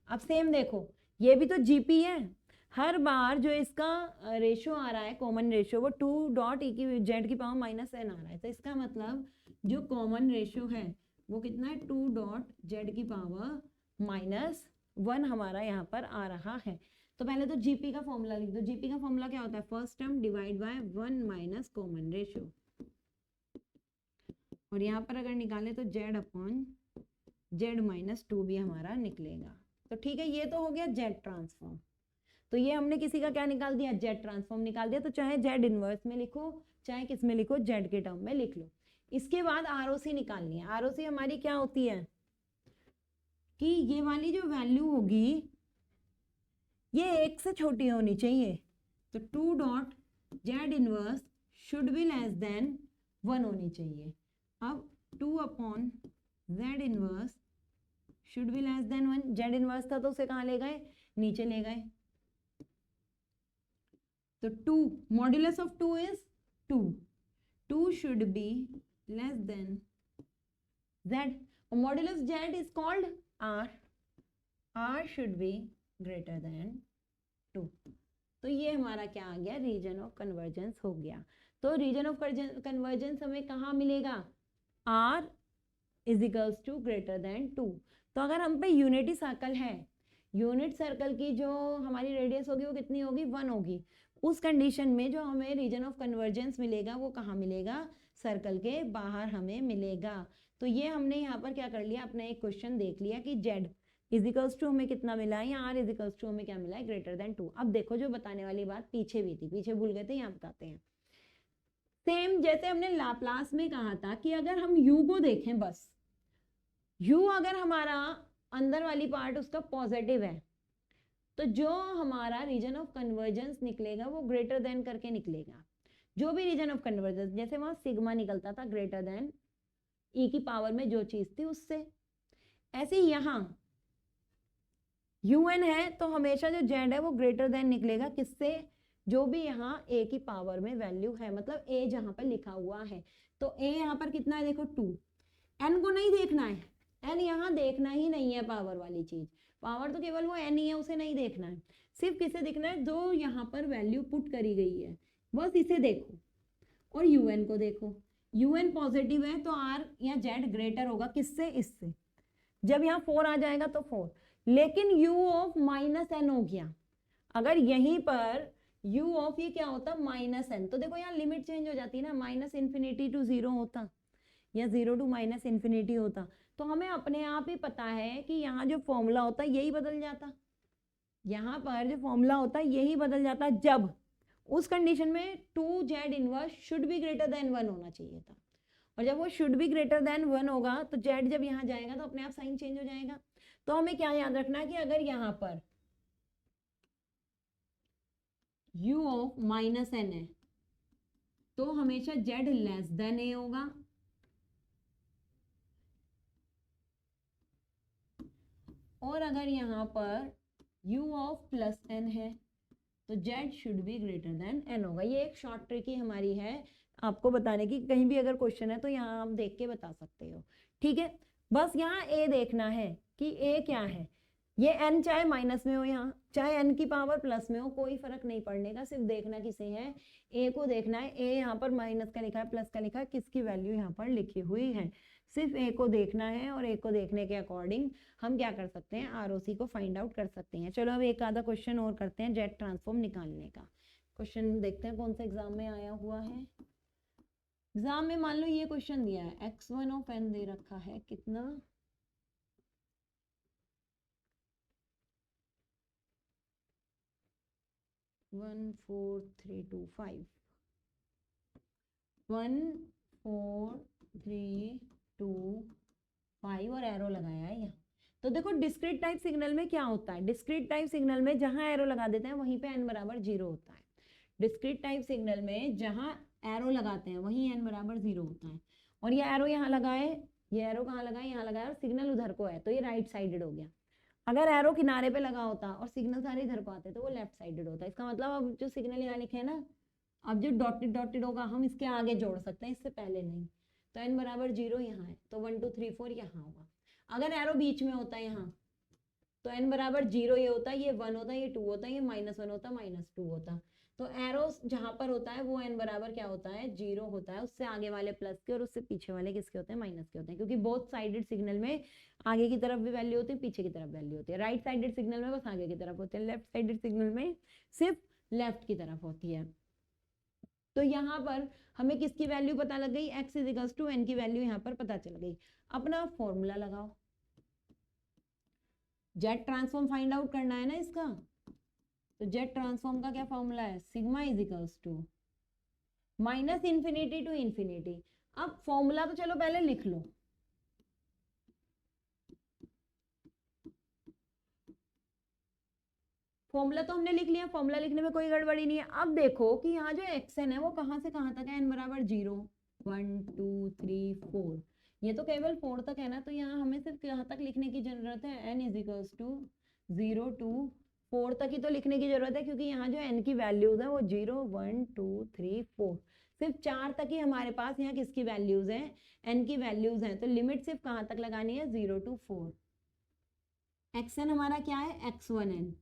Speaker 1: अब सेम देखो, ये भी तो जीपी है, हर बार जो इसका रेशो आ रहा है कॉमन रेशो वो 2 डॉट ई की जेड की पावर माइनस एन आ रहा है। तो इसका मतलब जो कॉमन रेशो है वो कितना है, 2 डॉट जेड की पावर माइनस 1 हमारा यहाँ पर आ रहा है। तो पहले तो जीपी का फॉर्मूला लिख दो। जीपी का फॉर्मूला क्या होता है, first term divide by 1 minus common ratio, और यहाँ पर अगर निकाले तो जेड अपॉन जेड माइनस 2 भी हमारा निकलेगा। तो ठीक है, ये तो हो गया जेड ट्रांसफॉर्म। तो ये हमने किसी का क्या निकाल दिया, जेड ट्रांसफॉर्म निकाल दिया। तो चाहे जेड इनवर्स में लिखो चाहे किस में लिखो, जेड के टर्म में लिख लो। इसके बाद आरओसी निकालनी है। आरओसी हमारी क्या होती है कि ये वाली जो वैल्यू होगी ये 1 से छोटी होनी चाहिए। तो 2 dot z inverse should be less than 1 होनी चाहिए। अब 2 upon Z inverse should be less than 1, Z inverse था तो उसे कहाँ ले गए, नीचे ले गए। तो 2 modulus of 2 is 2, 2 should be less then z, modulus z is called r, r should be greater than 2। तो ये हमारा क्या आ गया, रीजन ऑफ कन्वर्जेंस हो गया। तो रीजन ऑफ कन्वर्जेंस हमें कहाँ मिलेगा, r is equals to greater than 2। तो अगर हम पे यूनिटी सर्कल है, यूनिट सर्कल की जो हमारी रेडियस होगी वो कितनी होगी, 1 होगी। उस कंडीशन में जो हमें रीजन ऑफ कन्वर्जेंस मिलेगा वो कहाँ मिलेगा, सर्कल के बाहर हमें मिलेगा। तो ये हमने यहाँ पर क्या कर लिया, अपना एक क्वेश्चन देख लिया कि z इजिकल्स टू हमें कितना मिला है, या r इजिकल्स टू हमें क्या मिला है, ग्रेटर देन 2। अब देखो जो बताने वाली बात पीछे भी थी, पीछे भूल गए थे, यहाँ बताते हैं। सेम जैसे हमने लाप्लास में कहा था कि अगर हम u को देखें, बस u अगर हमारा अंदर वाली पार्ट उसका पॉजिटिव है तो जो हमारा रीजन ऑफ कन्वर्जेंस निकलेगा वो ग्रेटर देन करके निकलेगा। जो भी रीजन ऑफ कन्वर्जेंस, जैसे वहां सिग्मा निकलता था ग्रेटर देन e की पावर में जो चीज थी उससे, ऐसे यहाँ un है तो हमेशा जो z है वो ग्रेटर देन निकलेगा किससे, जो भी यहाँ a की पावर में वैल्यू है, मतलब a जहां पर लिखा हुआ है। तो a यहाँ पर कितना है, देखो 2, n को नहीं देखना है, n यहाँ देखना ही नहीं है, पावर वाली चीज, पावर तो केवल वो n ही है, उसे नहीं देखना है। सिर्फ किसे देखना है, जो यहाँ पर वैल्यू पुट करी गई है बस इसे देखो, और un को देखो। un पॉजिटिव है तो r या z ग्रेटर होगा किससे, इससे। जब यहाँ 4 आ जाएगा तो 4, लेकिन u ऑफ माइनस n हो गया। अगर यहीं पर u ऑफ ये क्या होता, माइनस n, तो देखो यहाँ लिमिट चेंज हो जाती है ना, माइनस इन्फिनिटी टू 0 होता या 0 टू माइनस इन्फिनिटी होता। तो हमें अपने आप ही पता है कि यहाँ जो फॉर्मूला होता है यही बदल जाता, यहाँ पर जो फॉर्मूला होता है यही बदल जाता, जब उस कंडीशन में 2z inverse should be greater then 1 होना चाहिए था। और जब वो शुड बी ग्रेटर देन 1 होगा तो z जब यहाँ जाएगा तो अपने आप साइन चेंज हो जाएगा। तो हमें क्या याद रखना है कि अगर यहाँ पर u ऑफ माइनस एन है तो हमेशा z लेस देन a होगा, और अगर यहाँ पर u ऑफ प्लस n है तो z should be greater then n होगा। ये एक शॉर्ट ट्रिक ही हमारी है आपको बताने की, कहीं भी अगर क्वेश्चन है तो यहाँ आप देख के बता सकते हो। ठीक है, बस यहाँ a देखना है कि a क्या है। ये n चाहे माइनस में हो, यहाँ चाहे n की पावर प्लस में हो, कोई फर्क नहीं पड़ने का, सिर्फ देखना किसे है, a को देखना है। a यहाँ पर माइनस का लिखा है, प्लस का लिखा है, किसकी वैल्यू यहाँ पर लिखी हुई है, सिर्फ a को देखना है। और a को देखने के अकॉर्डिंग हम क्या कर सकते हैं, ROC को फाइंड आउट कर सकते हैं। चलो अब एक आधा क्वेश्चन और करते हैं जेड ट्रांसफॉर्म निकालने का। क्वेश्चन देखते हैं कौन सा एग्जाम में आया हुआ है। एग्जाम में मान लो ये क्वेश्चन दिया है, x1 ऑफ n दे रखा है, कितना 1 4 3 2 5 1 4 3 2 5 और एरो लगाया है यहाँ। तो देखो डिस्क्रीट टाइप सिग्नल में क्या होता है, डिस्क्रीट टाइप सिग्नल में जहां एरो लगा देते हैं वहीं पे n बराबर 0 होता है। डिस्क्रीट टाइप सिग्नल में जहां एरो लगाते हैं वहीं n बराबर 0 होता है। और ये एरो यहाँ लगाए, ये एरो कहाँ लगाए, यहाँ लगाया, और सिग्नल उधर को है तो ये राइट साइडेड हो गया। अगर एरो किनारे पे लगा होता और सिग्नल सारे इधर को आते तो वो लेफ्ट साइडेड होता। इसका मतलब अब जो सिग्नल यहाँ लिखे है ना, अब जो डॉटेड डॉटेड होगा हम इसके आगे जोड़ सकते हैं, इससे पहले नहीं। तो n बराबर 0 यहाँ है तो 1 2 3 4 यहाँ होगा। अगर एरो बीच में होता है यहाँ तो n बराबर 0 ये होता है, ये 1 होता है, ये 2 होता है, ये -1 होता है, -2 होता। तो एरो जहां पर होता है वो n बराबर क्या होता है, 0 होता है। उससे आगे वाले प्लस के और उससे पीछे वाले किसके होते हैं, माइनस के होते हैं, क्योंकि बोथ साइडेड सिग्नल में आगे की तरफ भी वैल्यू होती है, पीछे की तरफ वैल्यू होती है। राइट साइडेड सिग्नल में बस आगे की तरफ होती है, लेफ्ट साइडेड सिग्नल में सिर्फ लेफ्ट की तरफ होती है। तो यहाँ पर हमें किसकी वैल्यू पता लग गई, x इज टू n की वैल्यू यहाँ पर पता चल गई। अपना फॉर्मूला लगाओ, जेड ट्रांसफॉर्म फाइंड आउट करना है ना इसका, तो जेड ट्रांसफॉर्म का क्या फॉर्मूला है, sigma is equals to minus infinity to infinity. अब फॉर्मूला तो चलो पहले लिख लो, फॉर्मूला तो हमने लिख लिया, फॉर्मूला लिखने में कोई गड़बड़ी नहीं है। अब देखो कि यहाँ जो xn है वो कहाँ से कहाँ तक है, n बराबर 0 1 2 3 4, ये तो केवल 4 तक है ना, तो यहाँ हमें सिर्फ यहाँ तक लिखने की जरूरत है, n इज इक्वल्स टू 0 2 4 तक ही तो लिखने की जरूरत है, क्योंकि यहाँ जो n की वैल्यूज है वो 0 1 2 3 4, सिर्फ 4 तक ही हमारे पास यहाँ किसकी वैल्यूज है, n की वैल्यूज हैं। तो लिमिट सिर्फ कहाँ तक लगानी है, 0 to 4। xn हमारा क्या है, x1n।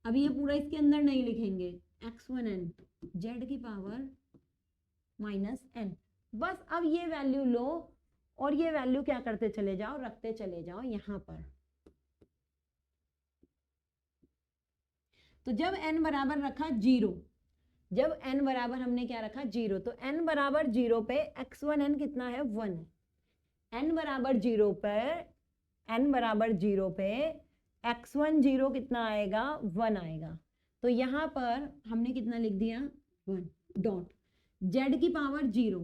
Speaker 1: अब ये पूरा इसके अंदर नहीं लिखेंगे, x1n z की पावर -n। बस अब ये वैल्यू लो और ये वैल्यू क्या करते चले जाओ, रखते चले जाओ यहाँ पर। तो जब n बराबर रखा 0, जब n बराबर हमने क्या रखा 0, तो n बराबर 0 पे x1n कितना है, 1 है। n बराबर 0 पर, n बराबर 0 पे x1 0 कितना आएगा, 1 आएगा। तो यहाँ पर हमने कितना लिख दिया, 1 डॉट z की पावर 0,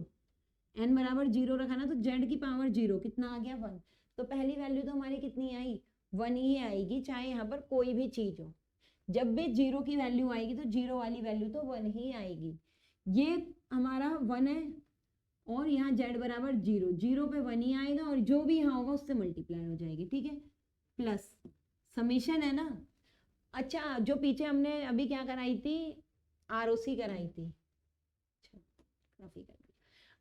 Speaker 1: n बराबर 0 रखा ना, तो z की पावर 0 कितना आ गया, 1। तो पहली वैल्यू तो हमारी कितनी आई, 1 ही आएगी, चाहे यहाँ पर कोई भी चीज हो। जब भी 0 की वैल्यू आएगी तो 0 वाली वैल्यू तो 1 ही आएगी। ये हमारा 1 है और यहाँ z बराबर 0, 0 पे 1 ही आएगा और जो भी यहाँ होगा उससे मल्टीप्लाई हो जाएगी, ठीक है, प्लस समीशन है ना। अच्छा, जो पीछे हमने अभी क्या कराई थी, ROC कराई थी,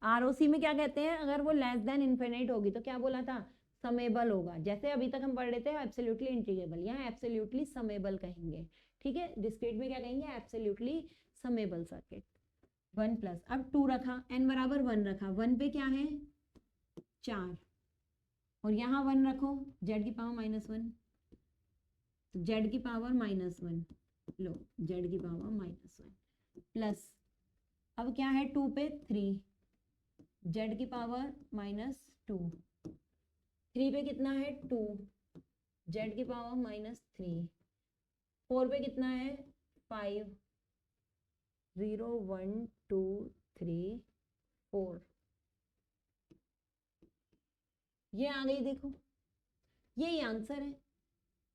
Speaker 1: ROC में क्या कहते हैं, अगर वो लेस देन इन्फिनिट होगी तो क्या बोला था, समेबल होगा। जैसे अभी तक हम पढ़ रहे थे एब्सोल्युटली इंटीग्रेबल, यहाँ एब्सोल्युटली समेबल कहेंगे, ठीक है। डिस्क्रीट में क्या कहेंगे, एब्सोल्युटली समेबल सर्किट। 1 प्लस, अब 2 रखा, n बराबर 1 रखा, 1 पे क्या है 4, और यहाँ 1 रखो, z की पावर -1, तो z की पावर -1 लो, z की पावर -1 प्लस, अब क्या है 2 पे 3, z की पावर -2, 3 पे कितना है 2, z की पावर -3, 4 पे कितना है 5, 0 1 2 3 4, ये आ गई। देखो यही आंसर है,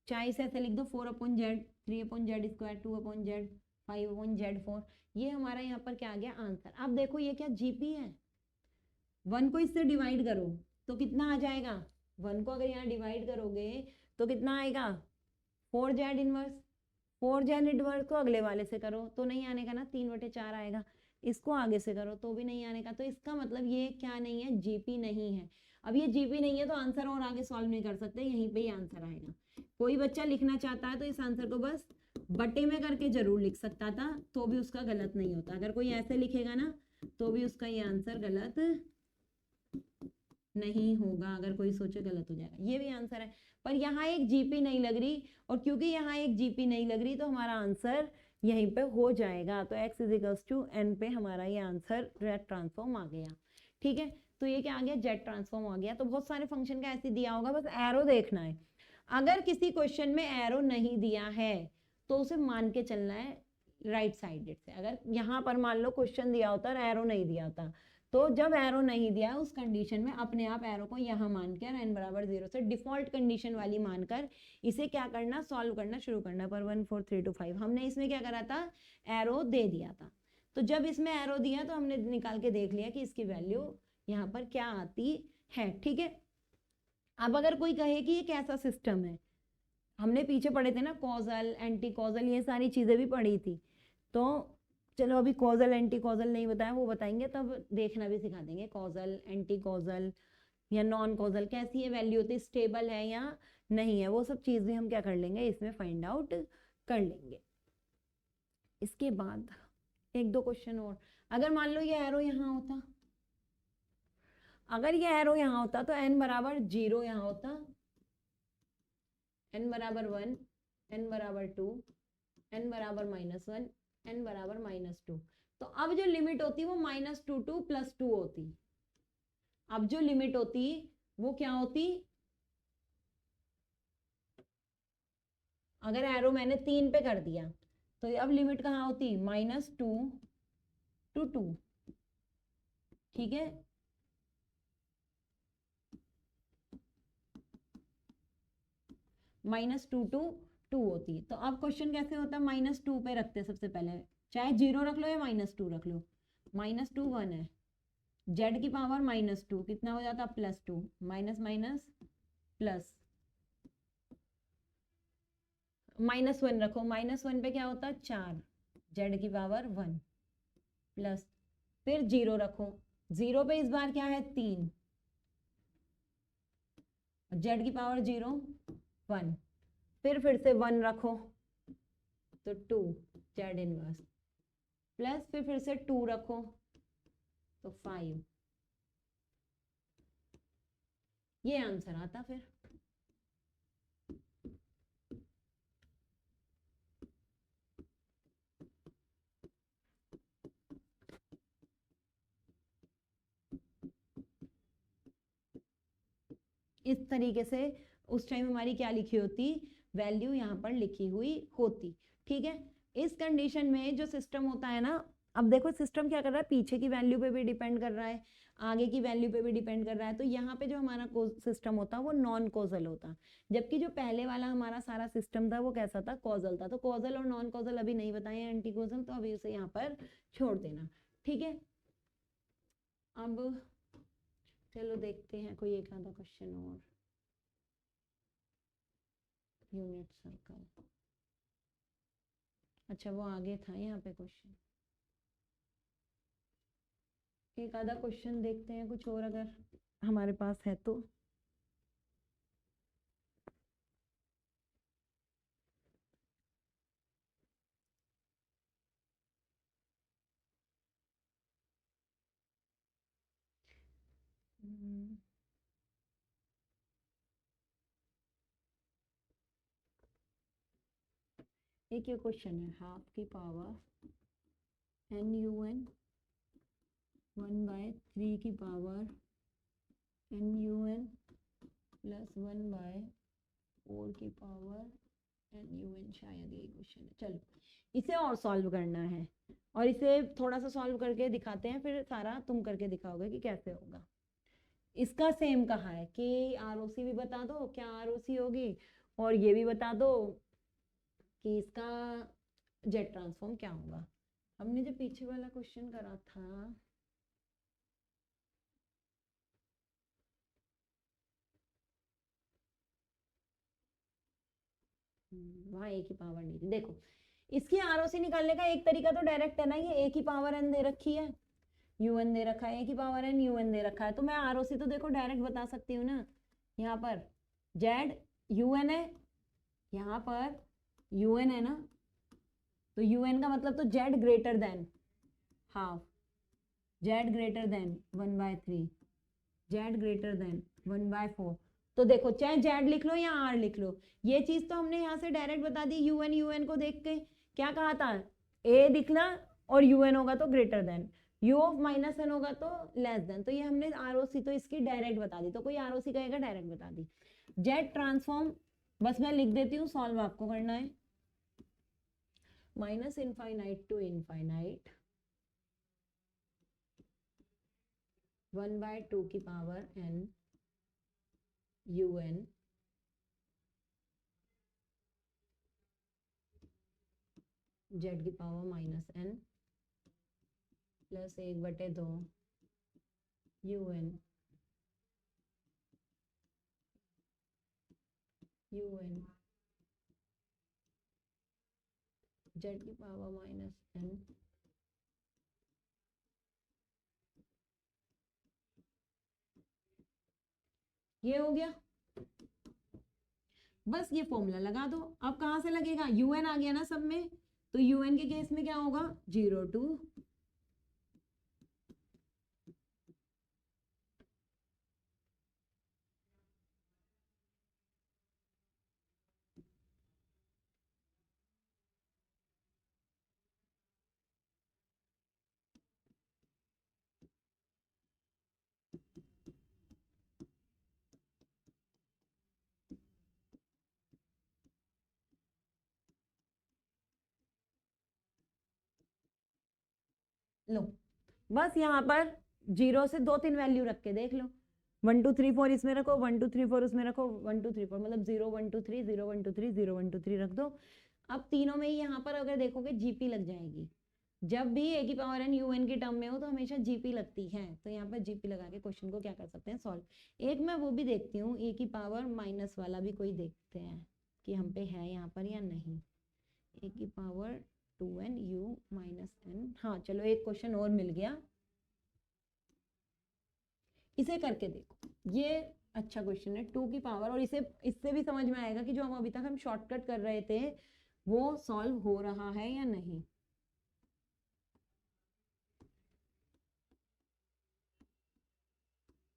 Speaker 1: चाहे इसे ऐसे लिख दो 4/z, 3/z², 2/z, 5/z4। ये हमारा यहाँ पर क्या आ गया आंसर। अब देखो ये क्या जीपी है, 1 को इससे डिवाइड करो तो कितना आ जाएगा, 1 को अगर यहाँ डिवाइड करोगे तो कितना आएगा 4z इनवर्स। 4z इनवर्स को अगले वाले से करो तो नहीं आने का ना, 3/4 आएगा। इसको आगे से करो तो भी नहीं आने का, तो इसका मतलब ये क्या नहीं है, जीपी नहीं है। अब ये जीपी नहीं है तो आंसर और आगे सॉल्व नहीं कर सकते, यहीं पे ही आंसर आएगा। कोई बच्चा लिखना चाहता है तो इस आंसर को बस बटे में करके जरूर लिख सकता था, तो भी उसका गलत नहीं होता। अगर कोई ऐसे लिखेगा ना तो भी उसका ये आंसर गलत नहीं होगा, अगर कोई सोचे गलत हो जाएगा। ये भी आंसर है, पर यहाँ एक जीपी नहीं लग रही, और क्योंकि यहाँ एक जीपी नहीं लग रही तो हमारा आंसर यहीं पे हो जाएगा। तो x = n पे हमारा ये आंसर जेड ट्रांसफॉर्म आ गया। ठीक है, तो ये क्या आ गया, जेड ट्रांसफॉर्म आ गया। तो बहुत सारे फंक्शन का ऐसे दिया होगा, बस एरो देखना है। अगर किसी क्वेश्चन में एरो नहीं दिया है तो उसे मान के चलना है राइट साइडेड से। अगर यहाँ पर मान लो क्वेश्चन दिया होता और एरो नहीं दिया होता, तो जब एरो नहीं दिया उस कंडीशन में अपने आप एरो को यहाँ मानकर n = 0 से डिफॉल्ट कंडीशन वाली मानकर इसे क्या करना, सॉल्व करना शुरू करना। पर 1 4 3 2 5 हमने इसमें क्या करा था, एरो दे दिया था। तो जब इसमें एरो दिया तो हमने निकाल के देख लिया कि इसकी वैल्यू यहाँ पर क्या आती है। ठीक है, अब अगर कोई कहे कि ये कैसा सिस्टम है, हमने पीछे पढ़े थे ना कॉजल, एंटी कॉजल, ये सारी चीजें भी पढ़ी थी। तो चलो अभी कॉजल एंटी कॉजल नहीं बताया, वो बताएंगे, तब देखना भी सिखा देंगे। कॉजल, एंटी कॉजल या नॉन कॉजल कैसी है वैल्यू होती है, स्टेबल है या नहीं है, वो सब चीज भी हम क्या कर लेंगे इसमें फाइंड आउट कर लेंगे। इसके बाद 1-2 क्वेश्चन और। अगर मान लो ये एरो यहाँ होता, अगर ये एरो यहाँ होता तो n = 0 यहाँ होता, n = 1, n = 2, n = -1, n = -2। तो अब जो लिमिट होती वो -2 to +2 होती। अब जो लिमिट होती वो क्या होती, अगर एरो मैंने 3 पे कर दिया तो अब लिमिट कहाँ होती, -2 to 2। ठीक है, -2 to 2 होती। तो अब क्वेश्चन कैसे होता, -2 पे रखते सबसे पहले, चाहे 0 रख लो या -2 रख लो। -2 1 है, z की पावर -2 कितना हो जाता, +2, माइनस माइनस प्लस, -1 रखो, -1 पे क्या होता 4, z की पावर 1 प्लस, फिर 0 रखो, 0 पे इस बार क्या है 3, z की पावर 0 1, फिर से 1 रखो तो 2 z इनवर्स प्लस, फिर से 2 रखो तो 5, ये आंसर आता। फिर इस तरीके से उस टाइम हमारी क्या लिखी होती, वैल्यू यहाँ पर लिखी हुई होती। ठीक है, इस कंडीशन में जो सिस्टम होता है ना, अब देखो सिस्टम क्या कर रहा है, पीछे की वैल्यू पे भी डिपेंड कर रहा है, आगे की वैल्यू पे भी डिपेंड कर रहा है। तो यहाँ पे जो हमारा सिस्टम होता है वो नॉन कॉजल होता, जबकि जो पहले वाला हमारा सारा सिस्टम था वो कैसा था, कॉजल था। तो कॉजल और नॉन कॉजल अभी नहीं बताए, एंटी कॉजल, तो अभी उसे यहाँ पर छोड़ देना। ठीक है, अब चलो देखते हैं कोई एक आधा क्वेश्चन और। यूनिट सर्कल, अच्छा वो आगे था यहाँ पे क्वेश्चन, एक आधा क्वेश्चन देखते हैं कुछ और अगर हमारे पास है तो। एक ये क्वेश्चन है, हाफ की पावर NUN 1/3 की पावर NUN प्लस 1/4 की पावर NUN, शायद यही क्वेश्चन है। चलो इसे और सॉल्व करना है, और इसे थोड़ा सा सॉल्व करके दिखाते हैं, फिर सारा तुम करके दिखाओगे कि कैसे होगा। इसका सेम कहा है कि ROC भी बता दो क्या ROC होगी, और ये भी बता दो कि इसका जेड ट्रांसफॉर्म क्या होगा। हमने जो पीछे वाला क्वेश्चन करा था वहां एक ही पावर नहीं थी। देखो इसकी आरओसी निकालने का एक तरीका तो डायरेक्ट है ना, ये एक ही पावर एन दे रखी है, यूएन दे रखा है, एक ही पावर एन यूएन दे रखा है, तो मैं आरओसी तो देखो डायरेक्ट बता सकती हूँ ना। यहाँ पर जेड यूएन है, यहाँ पर यूएन है ना, तो यूएन का मतलब तो Z greater than half, Z greater than 1/3, Z greater than 1/4। तो देखो चाहे जेड लिख लो या आर लिख लो, ये चीज तो हमने यहाँ से डायरेक्ट बता दी यूएन, यूएन को देख के क्या कहा था, ए दिखना और यूएन होगा तो greater than, u of minus n होगा तो लेस देन, तो ये हमने आरओसी तो इसकी डायरेक्ट बता दी, तो कोई आरओसी कहेगा डायरेक्ट बता दी। जेड ट्रांसफॉर्म बस मैं लिख देती हूँ, सॉल्व आपको करना है, माइनस इनफाइनाइट टू इनफाइनाइट 1/2 की पावर एन un जेड की power minus n plus 1/2 un z की पावर माइनस एन ये हो गया। बस ये फॉर्मूला लगा दो। अब कहां से लगेगा, यूएन आ गया ना सब में, तो यूएन के केस में क्या होगा 0 to लो, बस यहाँ पर 0 से 2-3 वैल्यू रख के देख लो, 1 2 3 4 इसमें रखो, 1 2 3 4 उसमें रखो, 1 2 3 4 मतलब 0 1 2 3 0 1 2 3 0 1 2 3 रख दो। अब तीनों में ही यहाँ पर अगर देखोगे जीपी लग जाएगी, जब भी ए की पावर एन यूएन की टर्म में हो तो हमेशा जीपी लगती है, तो यहाँ पर जीपी लगा के क्वेश्चन को क्या कर सकते हैं सॉल्व। एक मैं वो भी देखती हूँ, ए की पावर माइनस वाला भी कोई देखते हैं कि हम पे है यहाँ पर या नहीं, ए की power 2n u minus N, हाँ चलो एक क्वेश्चन और मिल गया, इसे करके देखो, ये अच्छा क्वेश्चन है 2 की पावर, और इसे इससे भी समझ में आएगा कि जो हम अभी तक हम शॉर्टकट कर रहे थे वो सॉल्व हो रहा है या नहीं।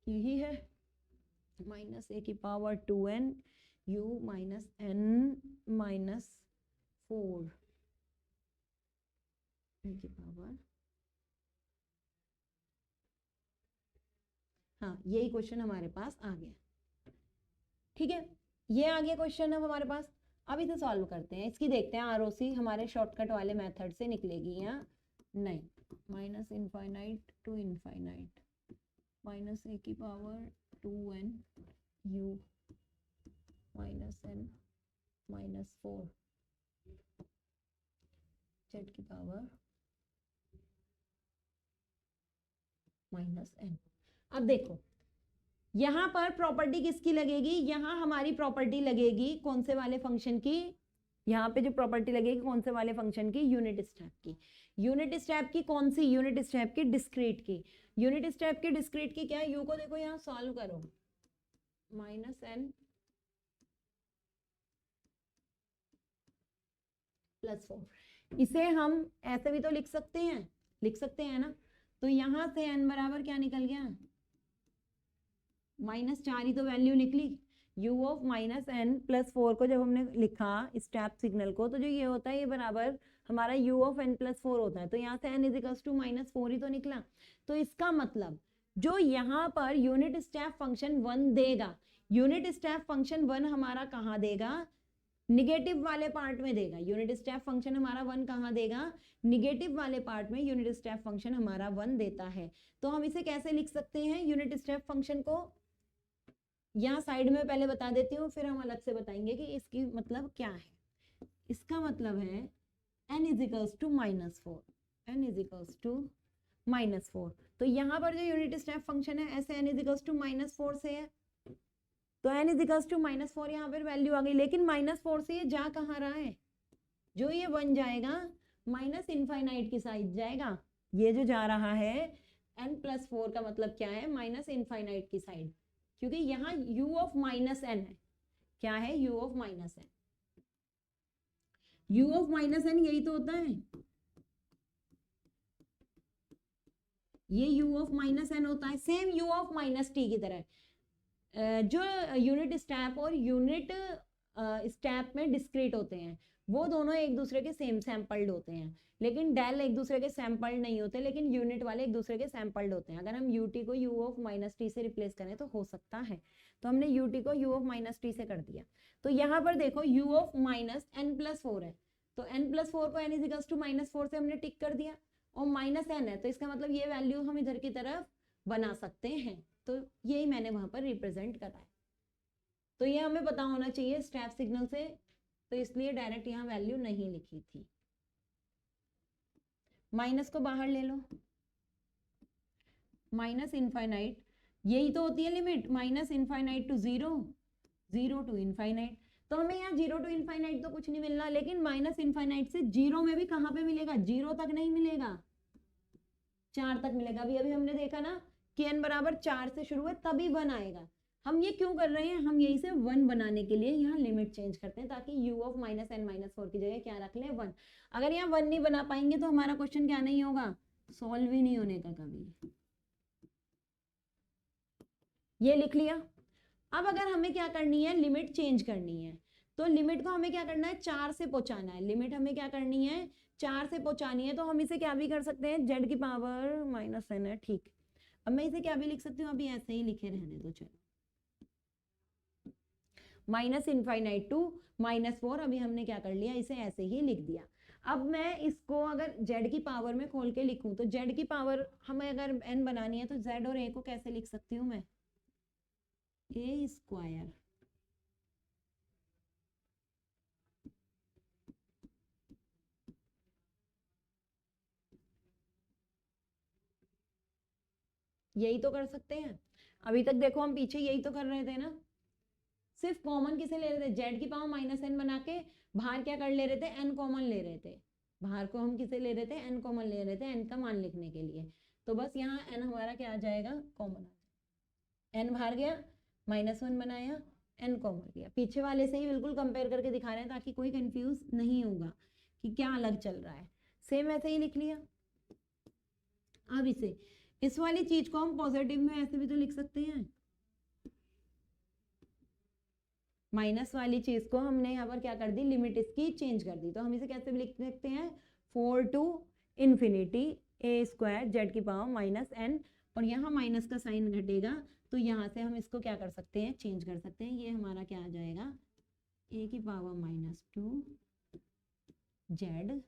Speaker 1: यही है माइनस ए की power 2n u minus n minus 4 a की पावर, हाँ यही क्वेश्चन हमारे पास आ गया। ठीक है, ये आ गया क्वेश्चन अब हमारे पास। अब इसे सॉल्व करते हैं, इसकी देखते हैं आरओसी हमारे शॉर्टकट वाले मेथड से निकलेगी या नहीं। Minus infinite to infinite minus a की power 2n u minus n minus 4 z की पावर माइनस एन। अब देखो यहां पर प्रॉपर्टी किसकी लगेगी, यहां हमारी प्रॉपर्टी लगेगी कौन से वाले फंक्शन की, यहाँ पे जो प्रॉपर्टी लगेगी कौन से वाले फंक्शन की, यूनिट स्टेप की। यूनिट स्टेप की कौन सी, यूनिट स्टेप की डिस्क्रीट की, यूनिट स्टेप की डिस्क्रीट की क्या है, यू को देखो यहाँ सॉल्व करो, माइनस एन प्लस 4, इसे हम ऐसे भी तो लिख सकते हैं, लिख सकते हैं ना, तो यहां से n बराबर क्या निकल गया, -4 ही तो वैल्यू निकली, u of minus n plus 4 को जब हमने लिखा स्टेप सिग्नल को, तो जो ये होता है ये बराबर हमारा u ऑफ n प्लस 4 होता है, तो यहाँ से n इजिकल्स टू -4 ही तो निकला। तो इसका मतलब जो यहाँ पर यूनिट स्टेप फंक्शन 1 देगा, यूनिट स्टेप फंक्शन 1 हमारा कहाँ देगा, निगेटिव वाले पार्ट में देगा। यूनिट स्टेप फंक्शन हमारा 1 कहाँ देगा, निगेटिव वाले पार्ट में यूनिट स्टेप फंक्शन हमारा 1 देता है। तो हम इसे कैसे लिख सकते हैं यूनिट स्टेप फंक्शन को, यहाँ साइड में पहले बता देती हूँ, फिर हम अलग से बताएंगे कि इसकी मतलब क्या है। इसका मतलब है n is equals to -4, n is equals to -4। तो यहाँ पर जो यूनिट स्टेप फंक्शन है ऐसे n इज इक्वल्स टू -4 से है, तो n इज इक्वल्स टू -4 यहाँ पर वैल्यू आ गई। लेकिन -4 से ये जा कहाँ रहा है, जो ये बन जाएगा माइनस इनफाइनाइट की साइड जाएगा। ये जो जा रहा है n+4 का मतलब क्या है, माइनस इनफाइनाइट की साइड, क्योंकि यहाँ u ऑफ माइनस n है। क्या है, u of minus n, u of minus n यही तो होता है, ये u ऑफ माइनस n होता है, same u of minus t की तरह। जो यूनिट स्टेप और यूनिट स्टेप में डिस्क्रीट होते हैं वो दोनों एक दूसरे के सेम सैंपल्ड होते हैं, लेकिन डेल एक दूसरे के सैंपल्ड नहीं होते, लेकिन यूनिट वाले एक दूसरे के सैंपल्ड होते हैं। अगर हम यूटी को u ऑफ माइनस टी से रिप्लेस करें तो हो सकता है, तो हमने यूटी को u ऑफ माइनस टी से कर दिया। तो यहाँ पर देखो u ऑफ माइनस n+4 है, तो n+4 को n इज इक्वल्स टू -4 से हमने टिक कर दिया, और माइनस n है, तो इसका मतलब ये वैल्यू हम इधर की तरफ बना सकते हैं। तो यही मैंने वहां पर रिप्रेजेंट करा है। तो ये हमें पता होना चाहिए स्टेप सिग्नल से, तो इसलिए डायरेक्ट यहाँ वैल्यू नहीं लिखी थी। माइनस को बाहर ले लो, माइनस इनफाइनाइट यही तो होती है limit, minus infinite to 0, 0 to infinite. तो हमें यहाँ 0 टू इनफाइनाइट तो कुछ नहीं मिलना, लेकिन माइनस इनफाइनाइट से 0 में भी कहाँ पे मिलेगा, 0 तक नहीं मिलेगा, 4 तक मिलेगा। अभी हमने देखा ना कि n बराबर 4 से शुरू है तभी 1 आएगा। हम ये क्यों कर रहे हैं, हम यही से 1 बनाने के लिए यहाँ लिमिट चेंज करते हैं, ताकि u ऑफ माइनस n -4 की जगह क्या रख ले, 1। अगर यहाँ 1 नहीं बना पाएंगे तो हमारा क्वेश्चन क्या नहीं होगा, सॉल्व ही नहीं होने का कभी। ये लिख लिया। अब अगर हमें क्या करनी है, लिमिट चेंज करनी है, तो लिमिट को हमें क्या करना है, 4 से पहुंचाना है। लिमिट हमें क्या करनी है, 4 से पहुंचानी है। तो हम इसे क्या भी कर सकते हैं, z की पावर -n है, ठीक। अब मैं इसे क्या भी लिख सकती हूँ, अभी ऐसे ही लिखे रहने दो, चलो माइनस इनफाइनाइट टू -4। अभी हमने क्या कर लिया, इसे ऐसे ही लिख दिया। अब मैं इसको अगर z की पावर में खोल के लिखूं, तो z की पावर हमें अगर n बनानी है तो z और a को कैसे लिख सकती हूँ मैं, a स्क्वायर यही तो कर सकते हैं। अभी तक देखो हम पीछे यही तो कर रहे थे ना, सिर्फ कॉमन किसे ले रहे थे, z की पावर -n बना के बाहर क्या कर ले रहे थे, n कॉमन ले रहे थे। बाहर को हम किसे ले रहे थे, n कॉमन ले रहे थे, n का मान लिखने के लिए। तो बस यहाँ n हमारा क्या आ जाएगा, कॉमन आ जाएगा, n बाहर गया, -1 बनाया, n कॉमन गया। पीछे वाले से ही बिल्कुल कंपेयर करके दिखा रहे हैं ताकि कोई कंफ्यूज नहीं होगा कि क्या अलग चल रहा है। सेम ऐसे ही लिख लिया। अब इस वाली चीज को हम पॉजिटिव में ऐसे भी तो लिख सकते हैं, माइनस वाली चीज को हमने यहाँ पर क्या कर दी, लिमिट इसकी चेंज कर दी। तो हम इसे कैसे भी लिख सकते हैं, 4 to infinity a square z की पावर -n, और यहाँ माइनस का साइन घटेगा, तो यहाँ से हम इसको क्या कर सकते हैं, चेंज कर सकते हैं। ये हमारा क्या आ जाएगा, a की पावर -2 z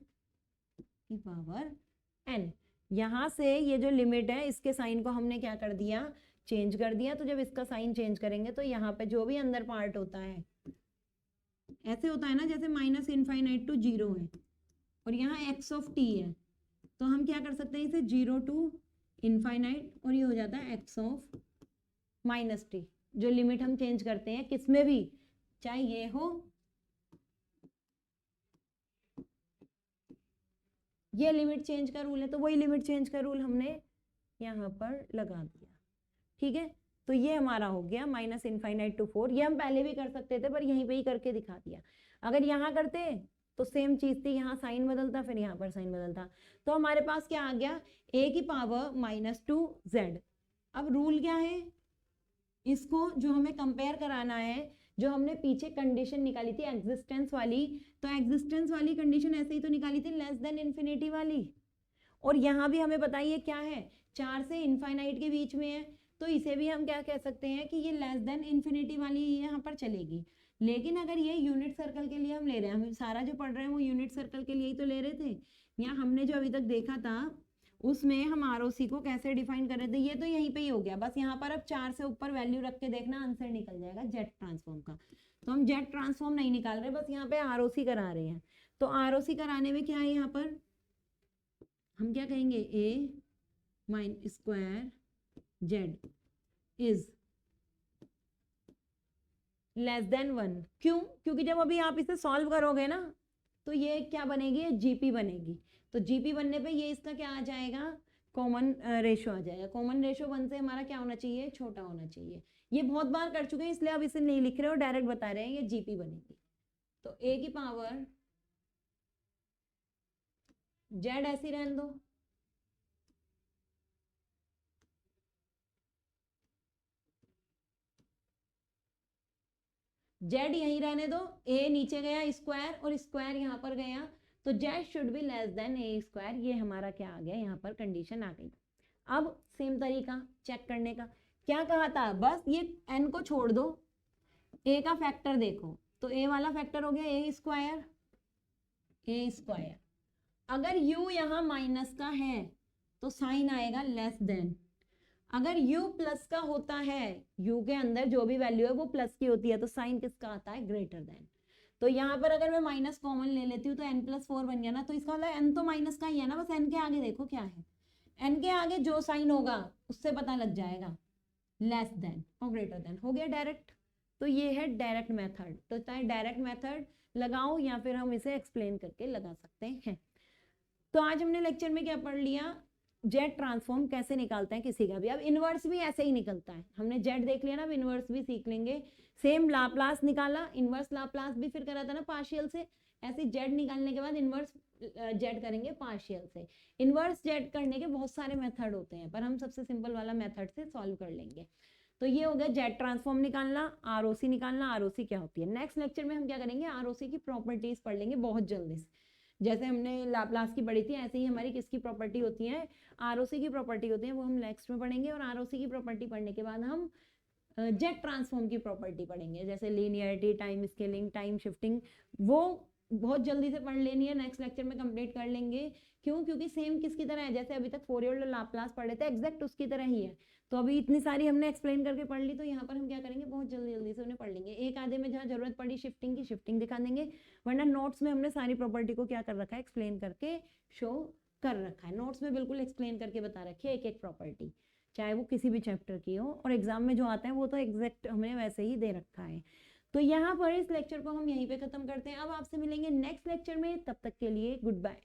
Speaker 1: की पावर n। यहाँ से ये जो लिमिट है इसके साइन को हमने क्या कर दिया, चेंज कर दिया। तो जब इसका साइन चेंज करेंगे तो यहाँ पे जो भी अंदर पार्ट होता है ऐसे होता है ना, जैसे माइनस इनफाइनाइट टू 0 है और यहाँ x ऑफ t है, तो हम क्या कर सकते हैं, इसे 0 टू इनफाइनाइट, और ये हो जाता है x ऑफ -t। जो लिमिट हम चेंज करते हैं किसमें भी, चाहे ये हो, ये लिमिट चेंज का रूल है, तो वही लिमिट चेंज का रूल हमने यहाँ पर लगा दिया। ठीक है, तो ये हमारा हो गया माइनस इनफाइनाइट टू 4। ये हम पहले भी कर सकते थे पर यहीं पे ही करके दिखा दिया। अगर यहाँ करते तो सेम चीज थी, यहाँ साइन बदलता, फिर यहाँ पर साइन बदलता। तो हमारे पास क्या आ गया, a की पावर -2z। अब रूल क्या है, इसको जो हमें कंपेयर कराना है, जो हमने पीछे कंडीशन निकाली थी एग्जिस्टेंस वाली, तो एग्जिस्टेंस वाली कंडीशन ऐसे ही तो निकाली थी, लेस देन इन्फिनिटी वाली। और यहाँ भी हमें बताइए क्या है, 4 से इनफाइनाइट के बीच में है, तो इसे भी हम क्या कह सकते हैं कि ये लेस देन इन्फिनिटी वाली यहाँ पर चलेगी। लेकिन अगर ये यूनिट सर्कल के लिए हम ले रहे हैं, हम सारा जो पढ़ रहे हैं वो यूनिट सर्कल के लिए ही तो ले रहे थे। यहाँ हमने जो अभी तक देखा था उसमें हम आरओसी को कैसे डिफाइन कर रहे थे, ये तो यहीं पे ही हो गया, बस यहाँ पर अब 4 से ऊपर वैल्यू रख के देखना, आंसर निकल जाएगा जेड ट्रांसफॉर्म का। तो हम जेड ट्रांसफॉर्म नहीं निकाल रहे, बस यहाँ पे आरओसी करा रहे हैं। तो आरओसी कराने में क्या है, यहाँ पर हम क्या कहेंगे, a minus square z is less than 1। क्यों? क्योंकि जब अभी आप इसे सॉल्व करोगे ना तो ये क्या बनेगी, जीपी बनेगी। तो जीपी बनने पे ये इसका क्या आ जाएगा, कॉमन रेशो आ जाएगा। कॉमन रेशो 1 से हमारा क्या होना चाहिए, छोटा होना चाहिए। ये बहुत बार कर चुके हैं इसलिए अब इसे नहीं लिख रहे हो, डायरेक्ट बता रहे हैं ये जीपी बनेगी। तो ए की पावर जेड ऐसी रहने दो, जेड यहीं रहने दो, ए नीचे गया स्क्वायर और स्क्वायर यहाँ पर गया, तो Z should be less then A square. ये हमारा क्या आ गया, यहाँ पर कंडीशन आ गई। अब सेम तरीका चेक करने का, क्या कहा था, बस ये एन को छोड़ दो, ए का फैक्टर देखो, तो ए वाला फैक्टर हो गया ए स्क्वायर, ए स्क्वायर। अगर u यहाँ माइनस का है तो साइन आएगा लेस देन, अगर u प्लस का होता है, u के अंदर जो भी वैल्यू है वो प्लस की होती है, तो साइन किसका आता है, ग्रेटर देन। तो यहाँ पर अगर मैं माइनस कॉमन ले लेती हूँ तो n+4 बन गया ना, तो इसका मतलब n तो माइनस का ही है ना, बस n के आगे देखो क्या है, n के आगे जो साइन होगा उससे पता लग जाएगा, लेस देन और ग्रेटर देन, हो गया डायरेक्ट। तो ये है डायरेक्ट मेथड। तो चाहे डायरेक्ट मेथड लगाओ या फिर हम इसे एक्सप्लेन करके लगा सकते हैं। तो आज हमने लेक्चर में क्या पढ़ लिया, जेड ट्रांसफॉर्म कैसे निकालते हैं किसी का भी। अब इनवर्स भी ऐसे ही निकलता है, हमने जेड देख लिया ना, अब इनवर्स भी सीख लेंगे। सेम लाप्लास निकाला, इनवर्स लाप्लास भी फिर करा था ना पार्शियल से, ऐसे जेड निकालने के बाद इनवर्स जेड करेंगे पार्शियल से। इनवर्स जेड करने के बहुत सारे मेथड होते हैं, पर हम सबसे सिंपल वाला मेथड से सॉल्व कर लेंगे। तो ये हो गया जेड ट्रांसफॉर्म निकालना, आरओसी निकालना, आरओसी क्या होती है। नेक्स्ट लेक्चर में हम क्या करेंगे, आरओसी की प्रॉपर्टीज पढ़ लेंगे बहुत जल्दी से। जैसे हमने लाप्लास की पढ़ी थी, ऐसे ही हमारी किसकी प्रॉपर्टी होती है, आरओसी की प्रॉपर्टी होती है, वो हम नेक्स्ट में पढ़ेंगे। और आरओसी की प्रॉपर्टी पढ़ने के बाद हम जेड ट्रांसफॉर्म की प्रॉपर्टी पढ़ेंगे, जैसे linearity, time scaling, time shifting, वो बहुत जल्दी से पढ़ लेनी है, नेक्स्ट लेक्चर में कंप्लीट कर लेंगे। क्यों? क्योंकि सेम किसकी तरह है, जैसे अभी तक फोरियर और लाप्लास पढ़े थे, एग्जैक्ट उसकी तरह ही है। तो अभी इतनी सारी हमने एक्सप्लेन करके पढ़ ली, तो यहाँ पर हम क्या करेंगे, बहुत जल्दी जल्दी से उन्हें पढ़ लेंगे। एक आधे में जहाँ जरूरत पड़ी शिफ्टिंग की, शिफ्टिंग दिखा देंगे, वरना नोट्स में हमने सारी प्रॉपर्टी को क्या कर रखा है, एक्सप्लेन करके शो कर रखा है। नोट्स में बिल्कुल एक्सप्लेन करके बता रखी है एक एक प्रॉपर्टी, चाहे वो किसी भी चैप्टर की हो, और एग्जाम में जो आता है वो तो एग्जैक्ट हमने वैसे ही दे रखा है। तो यहाँ पर इस लेक्चर को हम यहीं पे खत्म करते हैं। अब आपसे मिलेंगे नेक्स्ट लेक्चर में, तब तक के लिए गुड बाय।